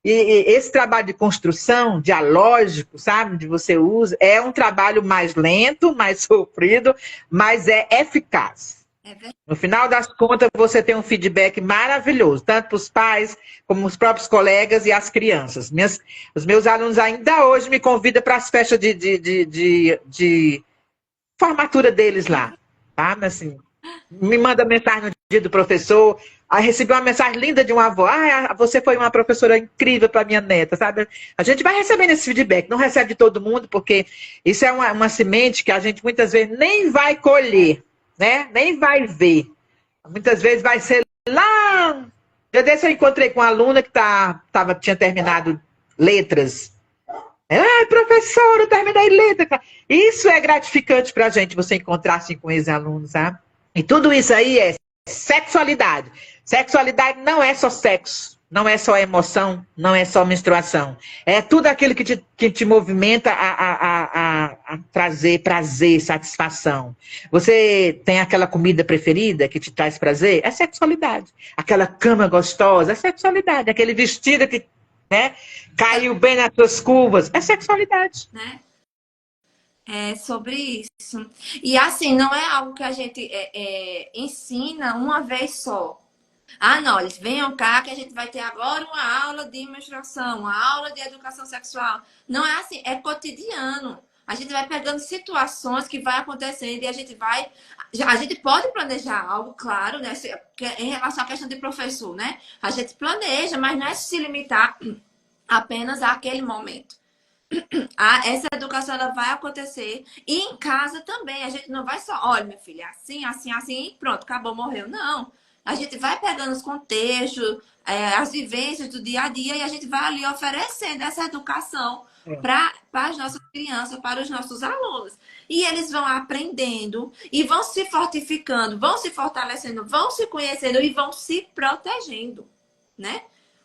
E esse trabalho de construção, dialógico, sabe, de você usa, é um trabalho mais lento, mais sofrido, mas é eficaz. É verdade. No final das contas, você tem um feedback maravilhoso, tanto para os pais, como os próprios colegas e as crianças. Os meus alunos ainda hoje me convidam para as festas de formatura deles lá. Tá? Assim, me manda mensagem no dia do professor. Aí recebi uma mensagem linda de uma avó. Ah, você foi uma professora incrível para minha neta, sabe? A gente vai recebendo esse feedback, não recebe de todo mundo, porque isso é uma semente que a gente muitas vezes nem vai colher, né? Nem vai ver. Muitas vezes vai ser lá. Já desse eu encontrei com uma aluna que tinha terminado letras. Ai, professora, eu terminei letra. Isso é gratificante para a gente, você encontrar assim com ex-alunos, sabe? E tudo isso aí é sexualidade. Sexualidade não é só sexo, não é só emoção, não é só menstruação. É tudo aquilo que te movimenta a trazer prazer, satisfação. Você tem aquela comida preferida que te traz prazer? É sexualidade. Aquela cama gostosa? É sexualidade. Aquele vestido que, né, caiu bem nas suas curvas? É sexualidade. Né? É sobre isso. E assim, não é algo que a gente ensina uma vez só. Ah, não, eles venham cá que a gente vai ter agora uma aula de menstruação, uma aula de educação sexual. Não é assim, é cotidiano. A gente vai pegando situações que vai acontecendo e a gente vai. A gente pode planejar algo, claro, né? Em relação à questão de professor, né? A gente planeja, mas não é se limitar apenas àquele momento. Essa educação ela vai acontecer e em casa também. A gente não vai só, olha, minha filha, assim, assim, assim, e pronto, acabou, morreu. Não. A gente vai pegando os contextos, as vivências do dia a dia e a gente vai ali oferecendo essa educação para as nossas crianças, para os nossos alunos. E eles vão aprendendo e vão se fortificando, vão se fortalecendo, vão se conhecendo e vão se protegendo, né?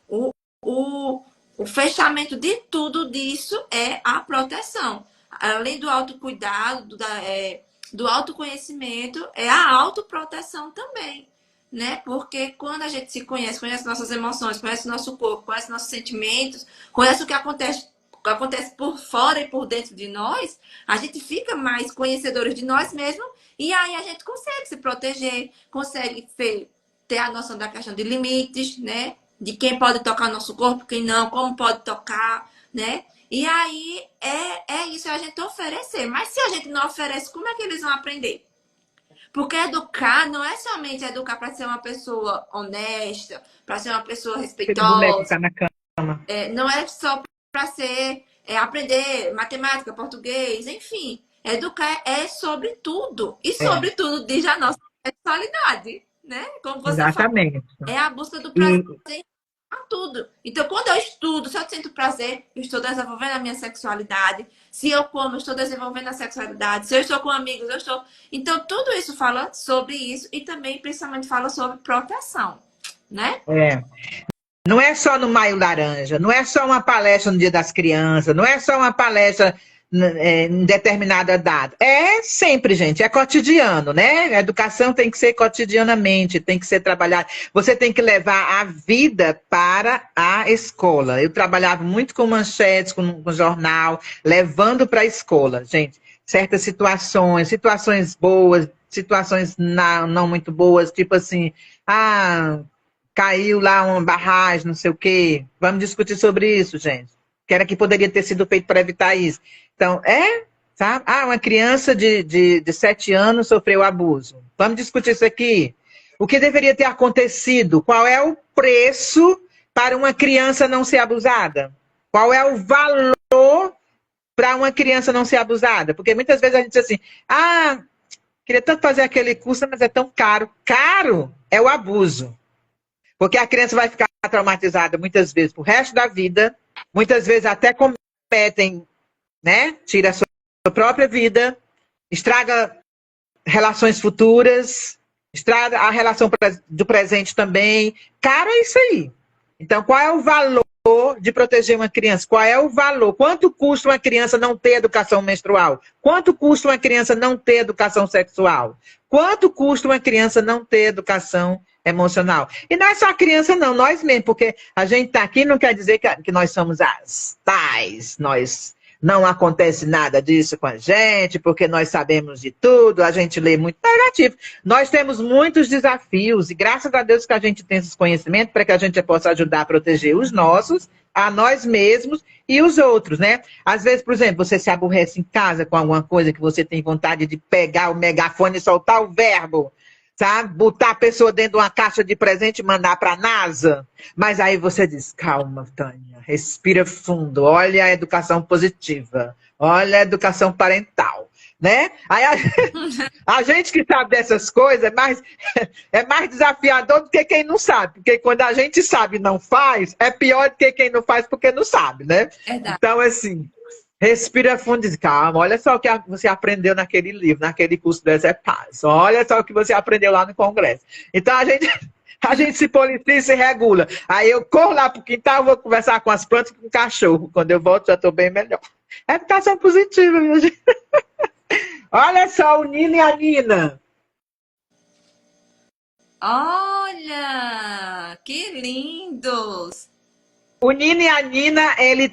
O, o, o fechamento de tudo disso é a proteção. Além do autocuidado, do autoconhecimento, é a autoproteção também, né? Porque quando a gente se conhece, conhece nossas emoções, conhece nosso corpo, conhece nossos sentimentos, conhece o que acontece por fora e por dentro de nós, a gente fica mais conhecedores de nós mesmos e aí a gente consegue se proteger, consegue ter a noção da questão de limites, né? De quem pode tocar no nosso corpo, quem não, como pode tocar, né? E aí é isso a gente oferecer. Mas se a gente não oferece, como é que eles vão aprender? Porque educar não é somente educar para ser uma pessoa honesta, para ser uma pessoa Aquele boneco que respeitosa. tá na cama. Não é só para ser aprender matemática, português, enfim. Educar é sobre tudo. E É, sobre tudo diz a nossa sexualidade, né? Como você falou, exatamente. é a busca do prazer E, a tudo. Então, quando eu estudo, se eu sinto prazer, eu estou desenvolvendo a minha sexualidade. Se eu como, eu estou desenvolvendo a sexualidade. Se eu estou com amigos, eu estou. Então, tudo isso fala sobre isso e também, principalmente, fala sobre proteção, né? é, não é só no Maio Laranja, não é só uma palestra no Dia das Crianças, não é só uma palestra em determinada data. É sempre, gente, é cotidiano, né? A educação tem que ser cotidianamente, tem que ser trabalhada. Você tem que levar a vida para a escola. Eu trabalhava muito com manchetes, com jornal, levando para a escola, gente. Certas situações boas, situações não muito boas, tipo assim, caiu lá uma barragem, não sei o quê. Vamos discutir sobre isso, gente. Que era que poderia ter sido feito para evitar isso. Então, sabe? Uma criança de 7 anos sofreu abuso. Vamos discutir isso aqui. O que deveria ter acontecido? Qual é o preço para uma criança não ser abusada? Qual é o valor para uma criança não ser abusada? Porque muitas vezes a gente diz assim, queria tanto fazer aquele curso, mas é tão caro. Caro é o abuso. Porque a criança vai ficar traumatizada muitas vezes pro resto da vida, muitas vezes até cometem, né? Tira a sua própria vida, estraga relações futuras, estraga a relação do presente também. Caro é isso aí. Então, qual é o valor de proteger uma criança? Qual é o valor? Quanto custa uma criança não ter educação menstrual? Quanto custa uma criança não ter educação sexual? Quanto custa uma criança não ter educação emocional? E não é só a criança, não, nós mesmos, porque a gente está aqui não quer dizer que nós somos as tais, nós não acontece nada disso com a gente, porque nós sabemos de tudo, a gente lê muito negativo. Nós temos muitos desafios, e graças a Deus que a gente tem esses conhecimentos para que a gente possa ajudar a proteger os nossos, a nós mesmos e os outros, né? Às vezes, por exemplo, você se aborrece em casa com alguma coisa que você tem vontade de pegar o megafone e soltar o verbo, sabe? Botar a pessoa dentro de uma caixa de presente e mandar para a NASA. Mas aí você diz, calma, Tânia, respira fundo, olha a educação positiva, olha a educação parental, né? Aí a gente que sabe dessas coisas é mais desafiador do que quem não sabe, porque quando a gente sabe e não faz, é pior do que quem não faz porque não sabe, né? Verdade. Então, assim, respira fundo e diz, calma, olha só o que você aprendeu naquele livro, naquele curso do Zé Paz. Olha só o que você aprendeu lá no congresso. Então, a gente se policia e se regula. Aí eu corro lá pro quintal, vou conversar com as plantas e com o cachorro. Quando eu volto, já estou bem melhor. É educação positiva, minha gente. Olha só o Nino e a Nina. Olha, que lindos! O Nino e a Nina, eles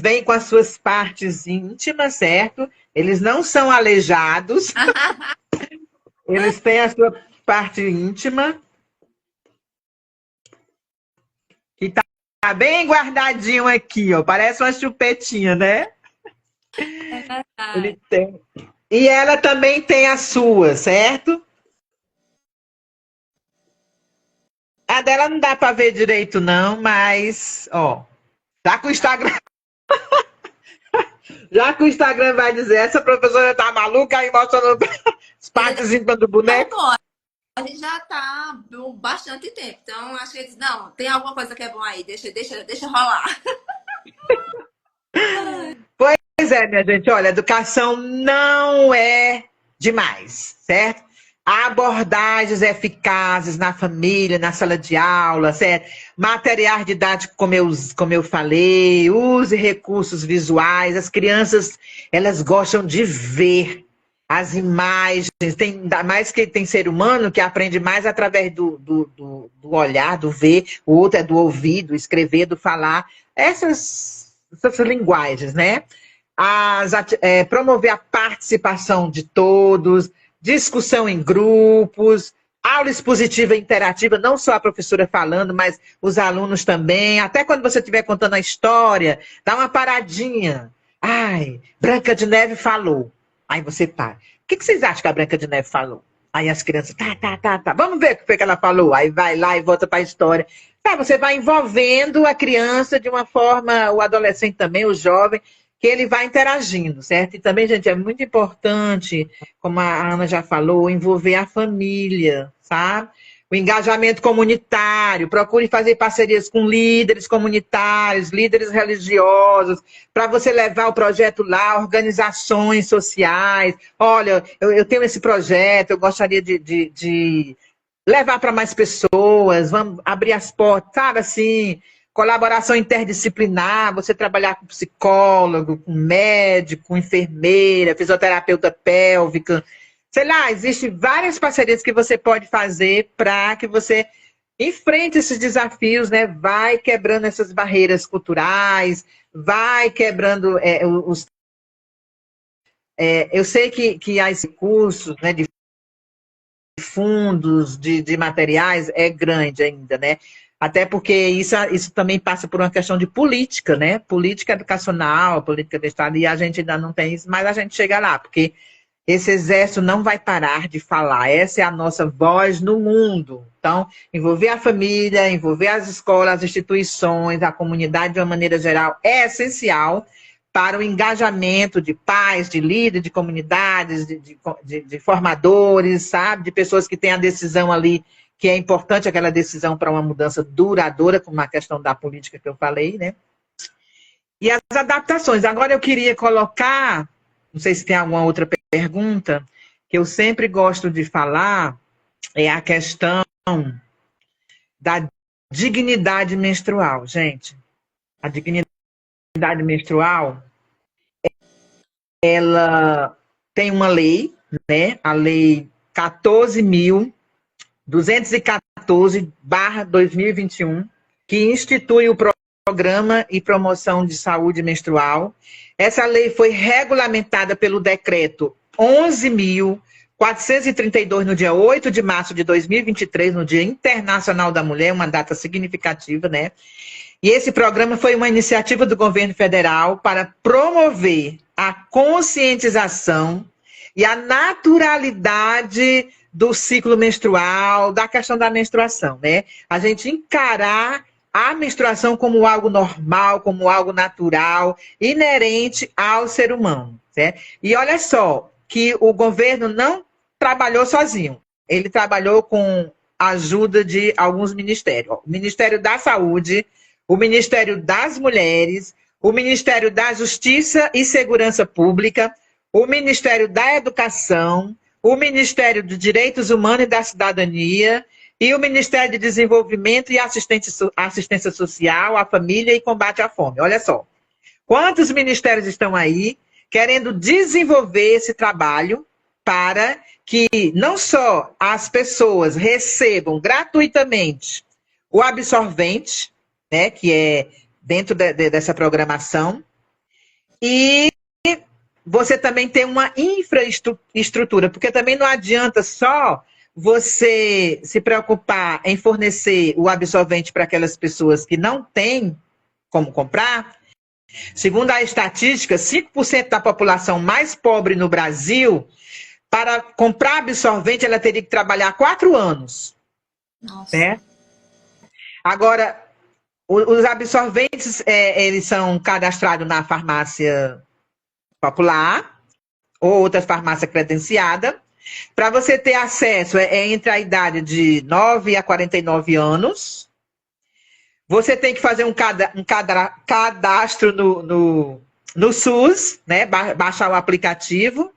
vêm com as suas partes íntimas, certo? Eles não são aleijados. Eles têm a sua parte íntima. Que tá bem guardadinho aqui, ó. Parece uma chupetinha, né? É verdade. Ele tem. E ela também tem a sua, certo? A dela não dá para ver direito, não, mas, ó, já que o Instagram. Já que o Instagram vai dizer, essa professora tá maluca, aí mostrando as partes íntimas do boneco. Agora, a gente já tá bastante tempo, então acho que eles, não, tem alguma coisa que é bom aí, deixa rolar. Pois é, minha gente, olha, educação não é demais, certo? Abordagens eficazes na família, na sala de aula, certo? Materiais didáticos, como eu falei, use recursos visuais. As crianças, elas gostam de ver as imagens. Ainda mais que tem ser humano que aprende mais através do olhar, do ver. O outro é do ouvir, do escrever, do falar. Essas linguagens, né? Promover a participação de todos, discussão em grupos, aula expositiva e interativa, não só a professora falando, mas os alunos também. Até quando você estiver contando a história, dá uma paradinha. Ai, Branca de Neve falou. Aí você para. O que vocês acham que a Branca de Neve falou? Aí as crianças, tá. Vamos ver o que foi que ela falou. Aí vai lá e volta para a história. Tá, você vai envolvendo a criança de uma forma, o adolescente também, o jovem, que ele vai interagindo, certo? E também, gente, é muito importante, como a Ana já falou, envolver a família, sabe? O engajamento comunitário, procure fazer parcerias com líderes comunitários, líderes religiosos, para você levar o projeto lá, organizações sociais. Olha, eu tenho esse projeto, eu gostaria de levar para mais pessoas, vamos abrir as portas, sabe assim... Colaboração interdisciplinar, você trabalhar com psicólogo, com médico, com enfermeira, fisioterapeuta pélvica. Sei lá, existem várias parcerias que você pode fazer para que você enfrente esses desafios, né? Vai quebrando essas barreiras culturais, vai quebrando os... eu sei que há esses cursos, né, de fundos, de materiais, é grande ainda, né? Até porque isso também passa por uma questão de política, né? Política educacional, política de Estado, e a gente ainda não tem isso, mas a gente chega lá, porque esse exército não vai parar de falar. Essa é a nossa voz no mundo. Então, envolver a família, envolver as escolas, as instituições, a comunidade de uma maneira geral, é essencial para o engajamento de pais, de líderes, de comunidades, de formadores, sabe? De pessoas que têm a decisão ali, que é importante aquela decisão para uma mudança duradoura, como a questão da política que eu falei, né? E as adaptações. Agora eu queria colocar, não sei se tem alguma outra pergunta, que eu sempre gosto de falar, é a questão da dignidade menstrual, gente. A dignidade menstrual, ela tem uma lei, né? A lei 14.214/2021, que institui o Programa e Promoção de Saúde Menstrual. Essa lei foi regulamentada pelo decreto 11.432, no dia 8 de março de 2023, no Dia Internacional da Mulher, uma data significativa, né? E esse programa foi uma iniciativa do governo federal para promover a conscientização e a naturalidade do ciclo menstrual, da questão da menstruação, né? A gente encarar a menstruação como algo normal, como algo natural, inerente ao ser humano, certo? E olha só, que o governo não trabalhou sozinho, ele trabalhou com a ajuda de alguns ministérios. O Ministério da Saúde, o Ministério das Mulheres, o Ministério da Justiça e Segurança Pública, o Ministério da Educação, o Ministério dos Direitos Humanos e da Cidadania e o Ministério de Desenvolvimento e Assistência Social, à Família e Combate à Fome. Olha só, quantos ministérios estão aí querendo desenvolver esse trabalho para que não só as pessoas recebam gratuitamente o absorvente, né, que é dentro dessa programação, e você também tem uma infraestrutura, porque também não adianta só você se preocupar em fornecer o absorvente para aquelas pessoas que não têm como comprar. Segundo a estatística, 5% da população mais pobre no Brasil, para comprar absorvente, ela teria que trabalhar 4 anos. Nossa. Né? Agora, os absorventes, eles são cadastrados na farmácia popular ou outra farmácia credenciada. Para você ter acesso, entre a idade de 9 a 49 anos. Você tem que fazer um cadastro no SUS, né? Baixar o aplicativo.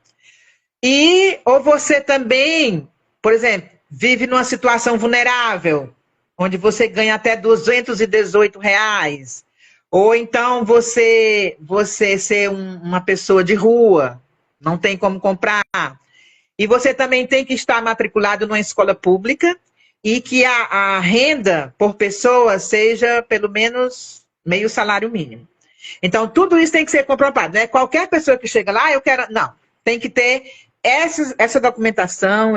Ou você também, por exemplo, vive numa situação vulnerável, onde você ganha até R$218. Ou então você ser uma pessoa de rua, não tem como comprar. E você também tem que estar matriculado numa escola pública e que a renda por pessoa seja pelo menos meio salário mínimo. Então, tudo isso tem que ser comprovado, né? Qualquer pessoa que chega lá, eu quero... Não, tem que ter essa documentação,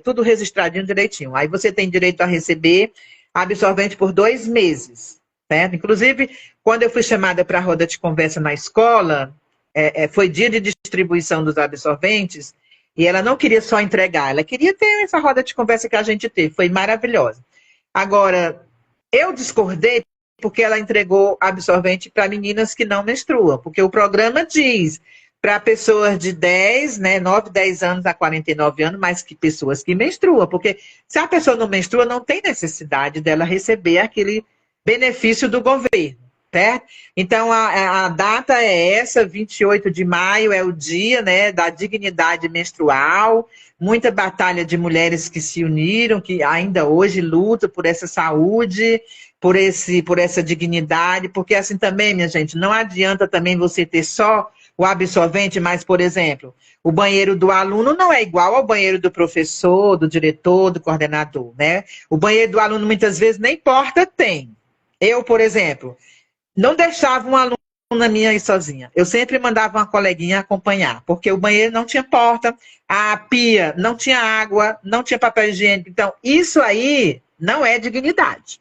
tudo registradinho direitinho. Aí você tem direito a receber absorvente por 2 meses, certo? Inclusive, quando eu fui chamada para a roda de conversa na escola, foi dia de distribuição dos absorventes, e ela não queria só entregar, ela queria ter essa roda de conversa que a gente teve, foi maravilhosa. Agora, eu discordei porque ela entregou absorvente para meninas que não menstruam, porque o programa diz para pessoas de 10, né, 9, 10 anos a 49 anos, mas que pessoas que menstruam, porque se a pessoa não menstrua, não tem necessidade dela receber aquele benefício do governo. Certo? Então, a data é essa, 28 de maio é o dia, né, da dignidade menstrual, muita batalha de mulheres que se uniram, que ainda hoje lutam por essa saúde, por essa dignidade, porque assim também, minha gente, não adianta também você ter só o absorvente, mas, por exemplo, o banheiro do aluno não é igual ao banheiro do professor, do diretor, do coordenador, né? O banheiro do aluno muitas vezes nem porta tem. Eu, por exemplo... não deixava uma aluna minha ir sozinha. Eu sempre mandava uma coleguinha acompanhar, porque o banheiro não tinha porta, a pia não tinha água, não tinha papel higiênico. Então, isso aí não é dignidade.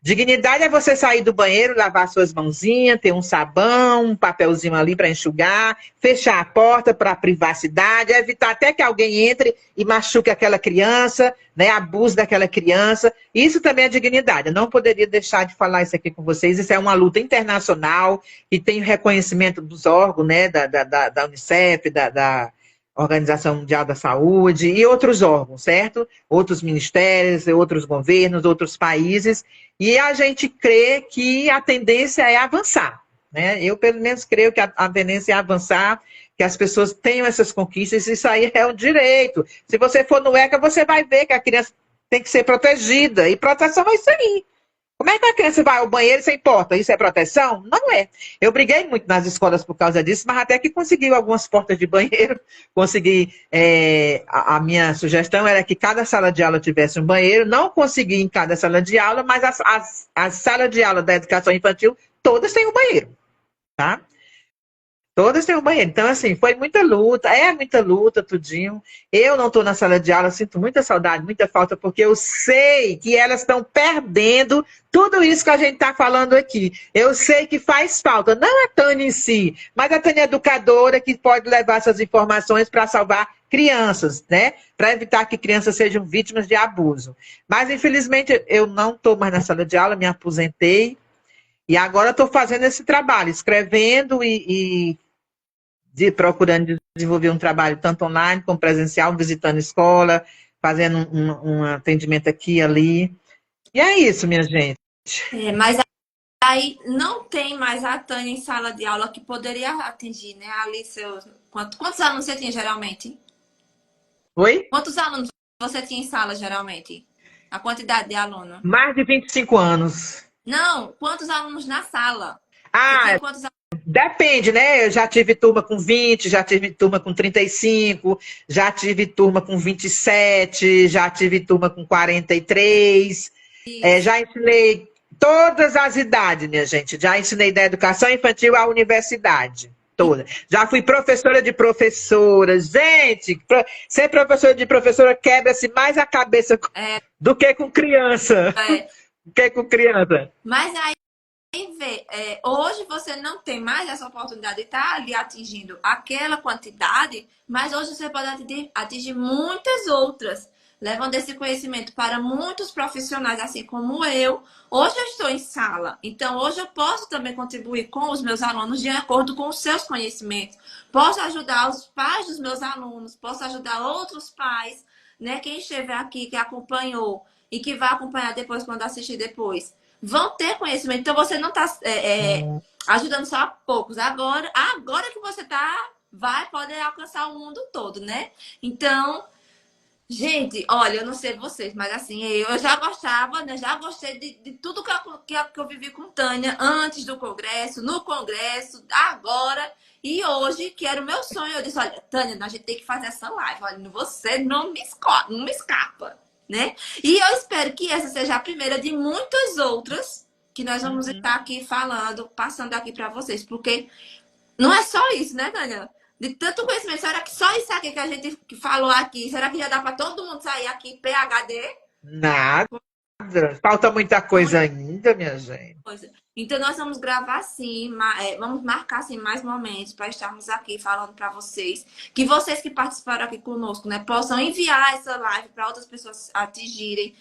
Dignidade é você sair do banheiro, lavar suas mãozinhas, ter um sabão, um papelzinho ali para enxugar, fechar a porta para a privacidade, evitar até que alguém entre e machuque aquela criança, né, abuse daquela criança. Isso também é dignidade. Eu não poderia deixar de falar isso aqui com vocês. Isso é uma luta internacional e tem o reconhecimento dos órgãos, né, da Unicef, da Organização Mundial da Saúde e outros órgãos, certo? Outros ministérios, outros governos, outros países. E a gente crê que a tendência é avançar, né? Eu, pelo menos, creio que a tendência é avançar, que as pessoas tenham essas conquistas, isso aí é um direito. Se você for no ECA, você vai ver que a criança tem que ser protegida, e proteção é isso aí. Como é que a criança vai ao banheiro sem porta? Isso é proteção? Não é. Eu briguei muito nas escolas por causa disso, mas até que consegui algumas portas de banheiro. Consegui. A minha sugestão era que cada sala de aula tivesse um banheiro. Não consegui em cada sala de aula, mas as salas de aula da educação infantil, todas têm um banheiro. Tá? Todas têm um banheiro. Então, assim, foi muita luta, tudinho. Eu não estou na sala de aula, sinto muita saudade, muita falta, porque eu sei que elas estão perdendo tudo isso que a gente está falando aqui. Eu sei que faz falta, não a Tânia em si, mas a Tânia educadora que pode levar essas informações para salvar crianças, né? Para evitar que crianças sejam vítimas de abuso. Mas, infelizmente, eu não estou mais na sala de aula, me aposentei. E agora estou fazendo esse trabalho, escrevendo e procurando desenvolver um trabalho tanto online como presencial, visitando escola, fazendo um atendimento aqui e ali. E é isso, minha gente. Mas aí não tem mais a Tânia em sala de aula que poderia atingir, né? Ali seus. Quantos alunos você tinha geralmente? Oi? Quantos alunos você tinha em sala geralmente? A quantidade de aluno? Mais de 25 anos. Não, quantos alunos na sala? Você Ah, tinha quantos alunos? depende, né? Eu já tive turma com 20, já tive turma com 35, já tive turma com 27, já tive turma com 43. Já ensinei todas as idades, minha gente. Já ensinei da educação infantil à universidade. Toda. Já fui professora de professoras. Gente, ser professora de professora quebra-se mais a cabeça do que com criança. Do que com criança. Mas aí hoje você não tem mais essa oportunidade de estar ali atingindo aquela quantidade, mas hoje você pode atingir muitas outras, levando esse conhecimento para muitos profissionais, assim como eu. Hoje eu estou em sala, então hoje eu posso também contribuir com os meus alunos de acordo com os seus conhecimentos. Posso ajudar os pais dos meus alunos, posso ajudar outros pais, né? Quem estiver aqui, que acompanhou e que vai acompanhar depois, quando assistir depois, vão ter conhecimento. Então você não está ajudando só a poucos. Agora que você vai poder alcançar o mundo todo, né? Então, gente, olha, eu não sei vocês, mas assim, eu já gostava, né? Já gostei de tudo que eu vivi com Tânia antes do congresso, no congresso, agora e hoje, que era o meu sonho. Eu disse, olha, Tânia, a gente tem que fazer essa live. Olha, você não me escapa. Né? E eu espero que essa seja a primeira de muitas outras que nós vamos estar aqui falando, passando aqui para vocês, porque não é só isso, né, Tânia? De tanto conhecimento, será que só isso aqui que a gente falou aqui, será que já dá para todo mundo sair aqui PhD? Nada. Falta muita coisa ainda, minha gente. Então, nós vamos gravar sim, vamos marcar sim mais momentos para estarmos aqui falando para vocês. Que vocês que participaram aqui conosco, né, possam enviar essa live para outras pessoas atingirem,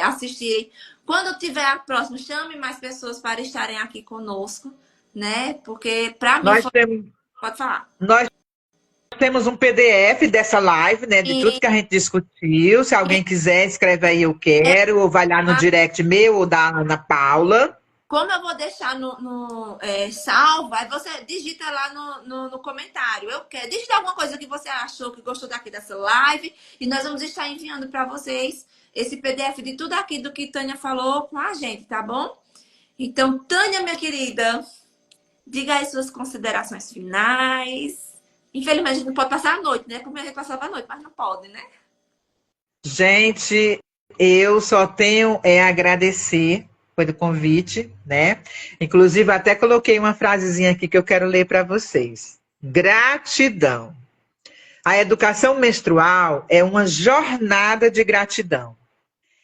assistirem. Quando tiver a próxima, chame mais pessoas para estarem aqui conosco, né? Porque para mim. Pode falar. Nós temos um PDF dessa live, né? De tudo que a gente discutiu. Se alguém quiser, escreve aí eu quero, ou vai lá no direct meu ou da Ana Paula. Como eu vou deixar salvo, aí você digita lá no comentário. Eu quero. Digita alguma coisa que você achou, que gostou daqui dessa live. E nós vamos estar enviando para vocês esse PDF de tudo aqui do que Tânia falou com a gente, tá bom? Então, Tânia, minha querida, diga aí suas considerações finais. Infelizmente, a gente não pode passar a noite, né? Como a gente passava a noite, mas não pode, né? Gente, eu só tenho a agradecer pelo convite, né? Inclusive, até coloquei uma frasezinha aqui que eu quero ler para vocês. Gratidão. A educação menstrual é uma jornada de gratidão.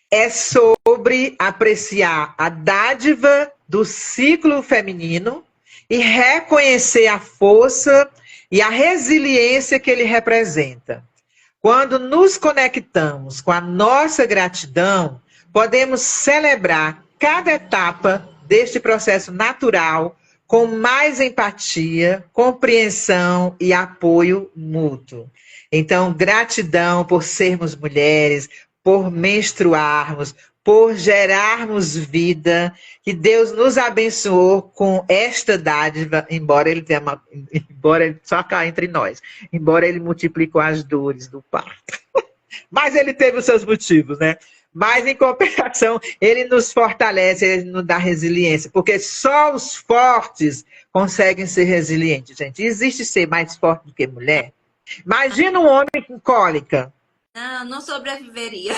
É sobre apreciar a dádiva do ciclo feminino e reconhecer a força e a resiliência que ele representa. Quando nos conectamos com a nossa gratidão, podemos celebrar cada etapa deste processo natural com mais empatia, compreensão e apoio mútuo. Então, gratidão por sermos mulheres, por menstruarmos, por gerarmos vida, que Deus nos abençoou com esta dádiva, embora ele só cá entre nós, embora ele multiplicou as dores do parto. Mas ele teve os seus motivos, né? Mas, em compensação, ele nos fortalece, ele nos dá resiliência, porque só os fortes conseguem ser resilientes, gente. Existe ser mais forte do que mulher? Imagina um homem com cólica. Não sobreviveria.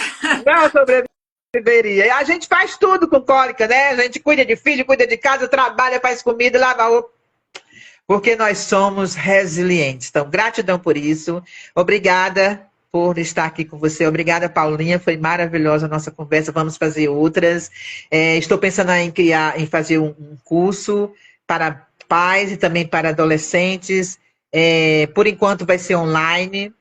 Não sobreviveria. A gente faz tudo com cólica, né? A gente cuida de filho, cuida de casa, trabalha, faz comida, lava roupa. Porque nós somos resilientes. Então, gratidão por isso. Obrigada por estar aqui com você. Obrigada, Paulinha. Foi maravilhosa a nossa conversa. Vamos fazer outras. Estou pensando em fazer um curso para pais e também para adolescentes. Por enquanto vai ser online.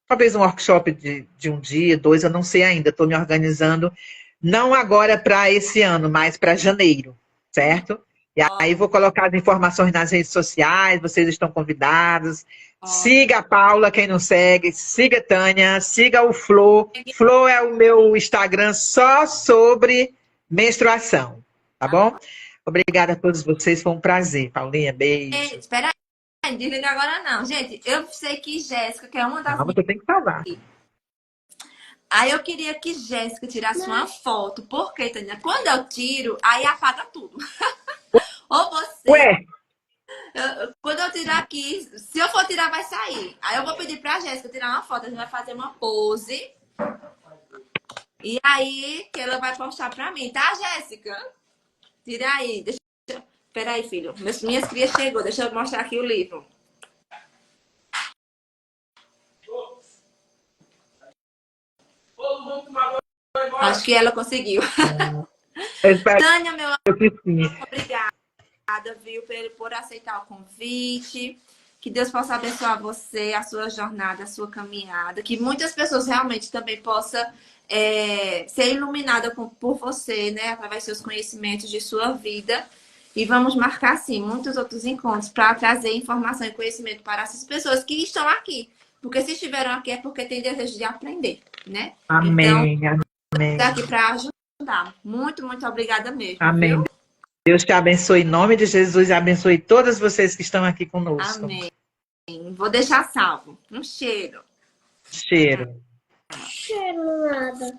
Talvez um workshop de um dia, 2, eu não sei ainda. Estou me organizando. Não agora para esse ano, mas para janeiro, certo? E aí vou colocar as informações nas redes sociais, vocês estão convidados. Siga a Paula, quem não segue. Siga a Tânia, siga o Flo. Flo é o meu Instagram só sobre menstruação, tá bom? Obrigada a todos vocês, foi um prazer. Paulinha, beijo. Espera aí, desliga agora não. Gente, eu sei que Jéssica, que é uma das... Não, você tem que falar. Aí eu queria que Jéssica tirasse uma foto, porque, Tânia, quando eu tiro, aí apaga tudo. Ou você... Ué? Quando eu tirar aqui, se eu for tirar, vai sair. Aí eu vou pedir pra Jéssica tirar uma foto. A gente vai fazer uma pose. E aí, que ela vai postar pra mim, tá, Jéssica? Tira aí. Espera aí, filho. Minhas crias chegou. Deixa eu mostrar aqui o livro. Acho que ela conseguiu. Tânia, meu amor, obrigada, viu, por aceitar o convite. Que Deus possa abençoar você, a sua jornada, a sua caminhada. Que muitas pessoas realmente também possam ser iluminadas por você, né? Através dos seus conhecimentos de sua vida. E vamos marcar, sim, muitos outros encontros para trazer informação e conhecimento para essas pessoas que estão aqui. Porque se estiveram aqui é porque têm desejo de aprender, né? Amém, então, amém. Estou aqui para ajudar. Muito, muito obrigada mesmo. Amém. Viu? Deus te abençoe em nome de Jesus e abençoe todas vocês que estão aqui conosco. Amém. Vou deixar salvo. Um cheiro. Cheiro. Cheiro nada.